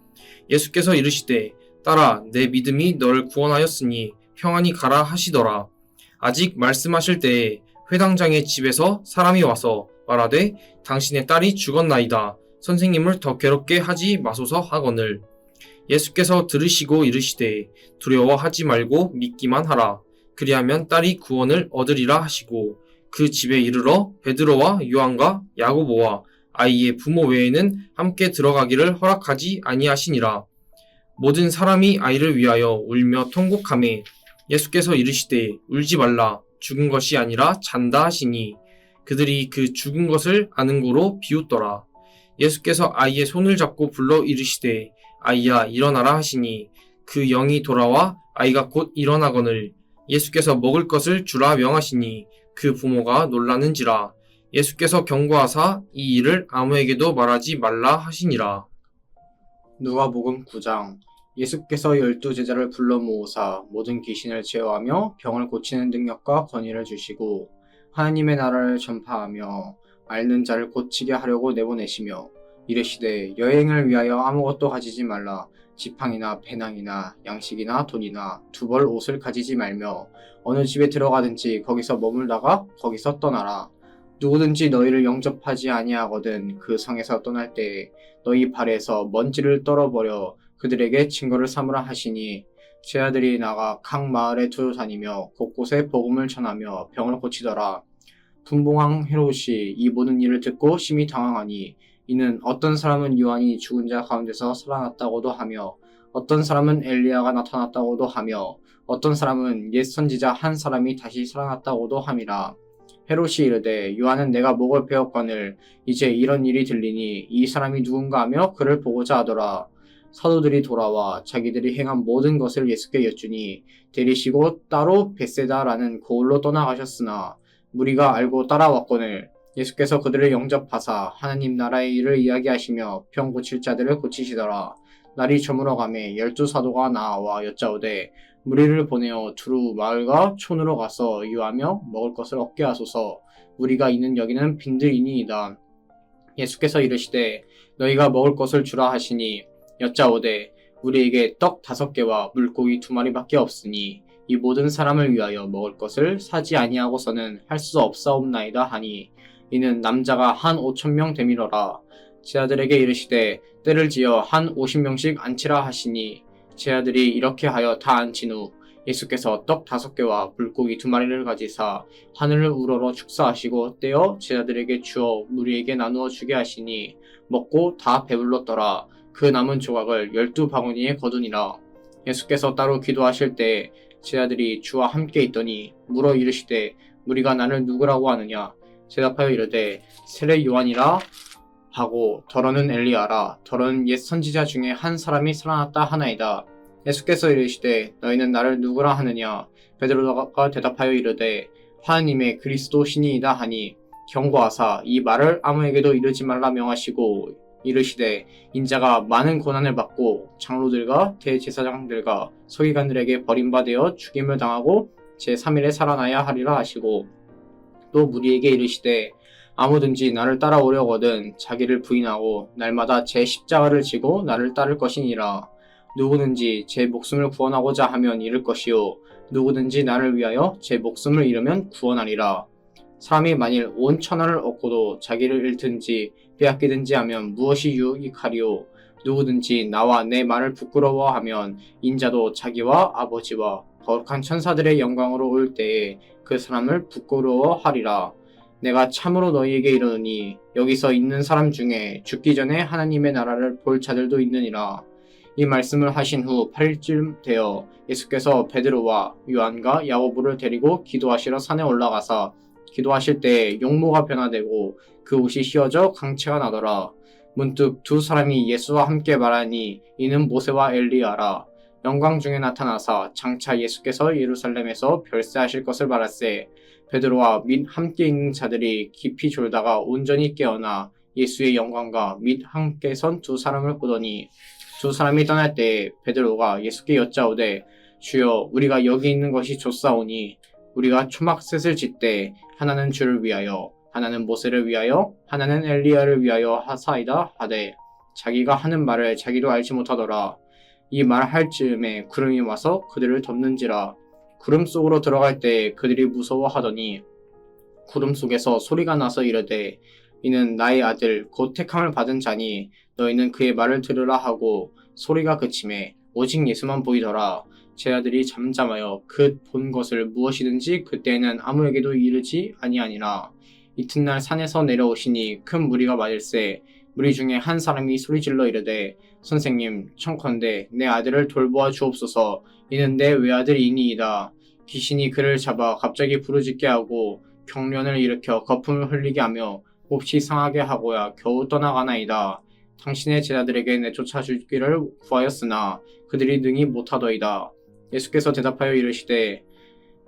[SPEAKER 3] 예수께서 이르시되 딸아 내 믿음이 너를 구원하였으니 평안히 가라 하시더라. 아직 말씀하실 때에 회당장의 집에서 사람이 와서 말하되 당신의 딸이 죽었나이다. 선생님을 더 괴롭게 하지 마소서 하거늘 예수께서 들으시고 이르시되 두려워하지 말고 믿기만 하라. 그리하면 딸이 구원을 얻으리라 하시고 그 집에 이르러 베드로와 요한과 야고보와 아이의 부모 외에는 함께 들어가기를 허락하지 아니하시니라. 모든 사람이 아이를 위하여 울며 통곡하매 예수께서 이르시되 울지 말라. 죽은 것이 아니라 잔다 하시니 그들이 그 죽은 것을 아는 고로 비웃더라. 예수께서 아이의 손을 잡고 불러 이르시되 아이야 일어나라 하시니 그 영이 돌아와 아이가 곧 일어나거늘 예수께서 먹을 것을 주라 명하시니 그 부모가 놀라는지라. 예수께서 경고하사 이 일을 아무에게도 말하지 말라 하시니라.
[SPEAKER 4] 누가복음 9장. 예수께서 12제자를 불러 모으사 모든 귀신을 제어하며 병을 고치는 능력과 권위를 주시고 하나님의 나라를 전파하며 앓는 자를 고치게 하려고 내보내시며 이르시되 여행을 위하여 아무것도 가지지 말라. 지팡이나 배낭이나 양식이나 돈이나 두 벌 옷을 가지지 말며 어느 집에 들어가든지 거기서 머물다가 거기서 떠나라. 누구든지 너희를 영접하지 아니하거든 그 성에서 떠날 때에 너희 발에서 먼지를 떨어버려 그들에게 증거를 삼으라 하시니 제자들이 나가 각 마을에 두루 다니며 곳곳에 복음을 전하며 병을 고치더라. 분봉왕 헤롯이 이 모든 일을 듣고 심히 당황하니 이는 어떤 사람은 요한이 죽은 자 가운데서 살아났다고도 하며 어떤 사람은 엘리야가 나타났다고도 하며 어떤 사람은 옛 선지자 한 사람이 다시 살아났다고도 함이라. 헤롯이 이르되 요한은 내가 목을 베었거늘 이제 이런 일이 들리니 이 사람이 누군가 하며 그를 보고자 하더라. 사도들이 돌아와 자기들이 행한 모든 것을 예수께 여쭈니 데리시고 따로 벳세다라는 고을로 떠나가셨으나 무리가 알고 따라왔거늘 예수께서 그들을 영접하사 하나님 나라의 일을 이야기하시며 병 고칠 자들을 고치시더라. 날이 저물어가매 12사도가 나와 여짜오되 무리를 보내어 두루 마을과 촌으로 가서 유하며 먹을 것을 얻게 하소서. 우리가 있는 여기는 빈들이니이다. 예수께서 이르시되 너희가 먹을 것을 주라 하시니 여짜오되 우리에게 떡 5개와 물고기 2마리밖에 없으니 이 모든 사람을 위하여 먹을 것을 사지 아니하고서는 할 수 없사옵나이다 하니 이는 남자가 한 5,000명 되밀어라. 제자들에게 이르시되 때를 지어 한 50명씩 앉히라 하시니 제자들이 이렇게 하여 다 앉힌 후 예수께서 떡 5개와 물고기 2마리를 가지사 하늘을 우러러 축사하시고 떼어 제자들에게 주어 무리에게 나누어 주게 하시니 먹고 다 배불렀더라. 그 남은 조각을 12바구니에 거두니라. 예수께서 따로 기도하실 때 제자들이 주와 함께 있더니 물어 이르시되 무리가 나를 누구라고 하느냐. 대답하여 이르되 세례 요한이라 하고 더러는 엘리야라. 더러는 옛 선지자 중에 한 사람이 살아났다 하나이다. 예수께서 이르시되 너희는 나를 누구라 하느냐. 베드로가 대답하여 이르되 하나님의 그리스도 신이이다 하니 경고하사 이 말을 아무에게도 이르지 말라 명하시고 이르시되 인자가 많은 고난을 받고 장로들과 대제사장들과 서기관들에게 버림받아 죽임을 당하고 제3일에 살아나야 하리라 하시고 또 무리에게 이르시되 아무든지 나를 따라오려거든 자기를 부인하고 날마다 제 십자가를 지고 나를 따를 것이니라. 누구든지 제 목숨을 구원하고자 하면 잃을 것이요 누구든지 나를 위하여 제 목숨을 잃으면 구원하리라. 사람이 만일 온 천하를 얻고도 자기를 잃든지 빼앗기든지 하면 무엇이 유익하리요. 누구든지 나와 내 말을 부끄러워하면 인자도 자기와 아버지와 거룩한 천사들의 영광으로 올 때에 그 사람을 부끄러워하리라. 내가 참으로 너희에게 이르노니 여기서 있는 사람 중에 죽기 전에 하나님의 나라를 볼 자들도 있느니라. 이 말씀을 하신 후 8일쯤 되어 예수께서 베드로와 요한과 야고보를 데리고 기도하시러 산에 올라가사 기도하실 때 용모가 변화되고 그 옷이 휘어져 강체가 나더라. 문득 두 사람이 예수와 함께 말하니 이는 모세와 엘리야라. 영광 중에 나타나사 장차 예수께서 예루살렘에서 별세하실 것을 말하세 베드로와 및 함께 있는 자들이 깊이 졸다가 온전히 깨어나 예수의 영광과 및 함께 선 두 사람을 보더니 두 사람이 떠날 때에 베드로가 예수께 여짜오되 주여 우리가 여기 있는 것이 좋사오니 우리가 초막셋을 짓되 하나는 주를 위하여 하나는 모세를 위하여 하나는 엘리야를 위하여 하사이다 하되 자기가 하는 말을 자기도 알지 못하더라. 이 말 할 즈음에 구름이 와서 그들을 덮는지라. 구름 속으로 들어갈 때 그들이 무서워하더니 구름 속에서 소리가 나서 이르되 이는 나의 아들 곧 택함을 받은 자니 너희는 그의 말을 들으라 하고 소리가 그치매 오직 예수만 보이더라. 제자들이 잠잠하여 그 본 것을 무엇이든지 그때에는 아무에게도 이르지 아니하니라. 이튿날 산에서 내려오시니 큰 무리가 맞을세 무리 중에 한 사람이 소리질러 이르되 선생님 청컨대 내 아들을 돌보아 주옵소서. 이는 내 외아들이니이다. 귀신이 그를 잡아 갑자기 부르짖게 하고 경련을 일으켜 거품을 흘리게 하며 몹시 상하게 하고야 겨우 떠나가나이다. 당신의 제자들에게 내쫓아 주기를 구하였으나 그들이 능히 못하더이다. 예수께서 대답하여 이르시되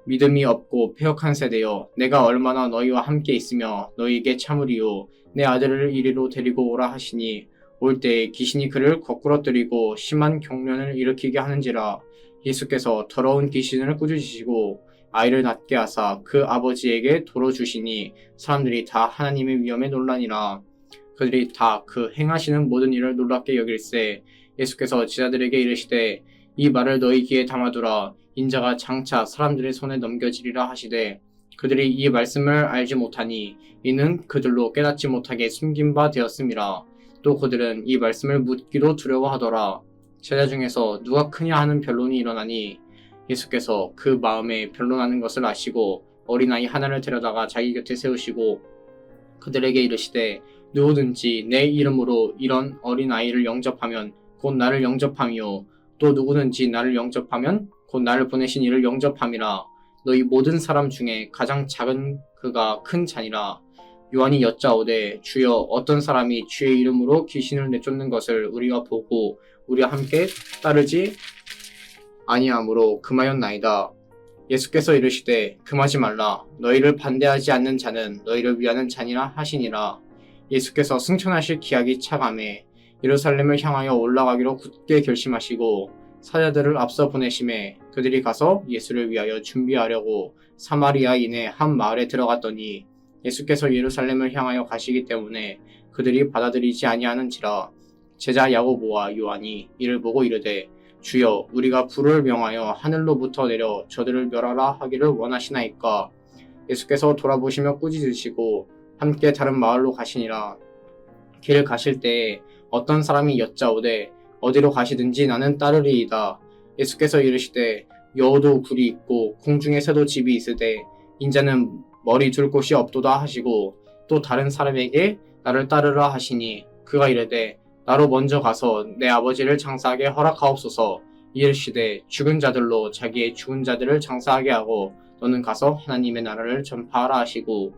[SPEAKER 4] 믿음이 없고 패역한 세대여 내가 얼마나 너희와 함께 있으며 너희에게 참으리요. 내 아들을 이리로 데리고 오라 하시니 올 때에 귀신이 그를 거꾸러뜨리고 심한 경련을 일으키게 하는지라. 예수께서 더러운 귀신을 꾸짖으시고 아이를 낫게 하사 그 아버지에게 도로 주시니 사람들이 다 하나님의 위엄에 놀라니라. 그들이 다 그 행하시는 모든 일을 놀랍게 여길세 예수께서 제자들에게 이르시되 이 말을 너희 귀에 담아두라. 인자가 장차 사람들의 손에 넘겨지리라 하시되 그들이 이 말씀을 알지 못하니 이는 그들로 깨닫지 못하게 숨긴 바 되었음이라. 또 그들은 이 말씀을 묻기도 두려워하더라. 제자 중에서 누가 크냐 하는 변론이 일어나니 예수께서 그 마음에 변론하는 것을 아시고 어린아이 하나를 데려다가 자기 곁에 세우시고 그들에게 이르시되 누구든지 내 이름으로 이런 어린아이를 영접하면 곧 나를 영접함이요 또 누구든지 나를 영접하면 곧 나를 보내신 이를 영접함이라. 너희 모든 사람 중에 가장 작은 그가 큰 자니라. 요한이 여짜오되 주여 어떤 사람이 주의 이름으로 귀신을 내쫓는 것을 우리가 보고 우리와 함께 따르지 아니하므로 금하였나이다. 예수께서 이르시되 금하지 말라. 너희를 반대하지 않는 자는 너희를 위하는 자니라 하시니라. 예수께서 승천하실 기약이 차감해 예루살렘을 향하여 올라가기로 굳게 결심하시고 사자들을 앞서 보내심에 그들이 가서 예수를 위하여 준비하려고 사마리아 이내 한 마을에 들어갔더니 예수께서 예루살렘을 향하여 가시기 때문에 그들이 받아들이지 아니하는지라. 제자 야고보와 요한이 이를 보고 이르되 주여 우리가 불을 명하여 하늘로부터 내려 저들을 멸하라 하기를 원하시나이까. 예수께서 돌아보시며 꾸짖으시고 함께 다른 마을로 가시니라. 길 가실 때에 어떤 사람이 여짜오되 어디로 가시든지 나는 따르리이다. 예수께서 이르시되 여우도 굴이 있고 공중에 새도 집이 있으되 인자는 머리 둘 곳이 없도다 하시고 또 다른 사람에게 나를 따르라 하시니 그가 이르되 나로 먼저 가서 내 아버지를 장사하게 허락하옵소서. 이르시되 죽은 자들로 자기의 죽은 자들을 장사하게 하고 너는 가서 하나님의 나라를 전파하라 하시고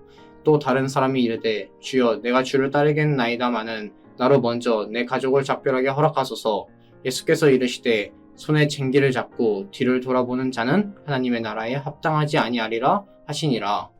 [SPEAKER 4] 또 다른 사람이 이르되 주여 내가 주를 따르겠나이다마는 나로 먼저 내 가족을 작별하게 허락하소서. 예수께서 이르시되 손에 쟁기를 잡고 뒤를 돌아보는 자는 하나님의 나라에 합당하지 아니하리라 하시니라.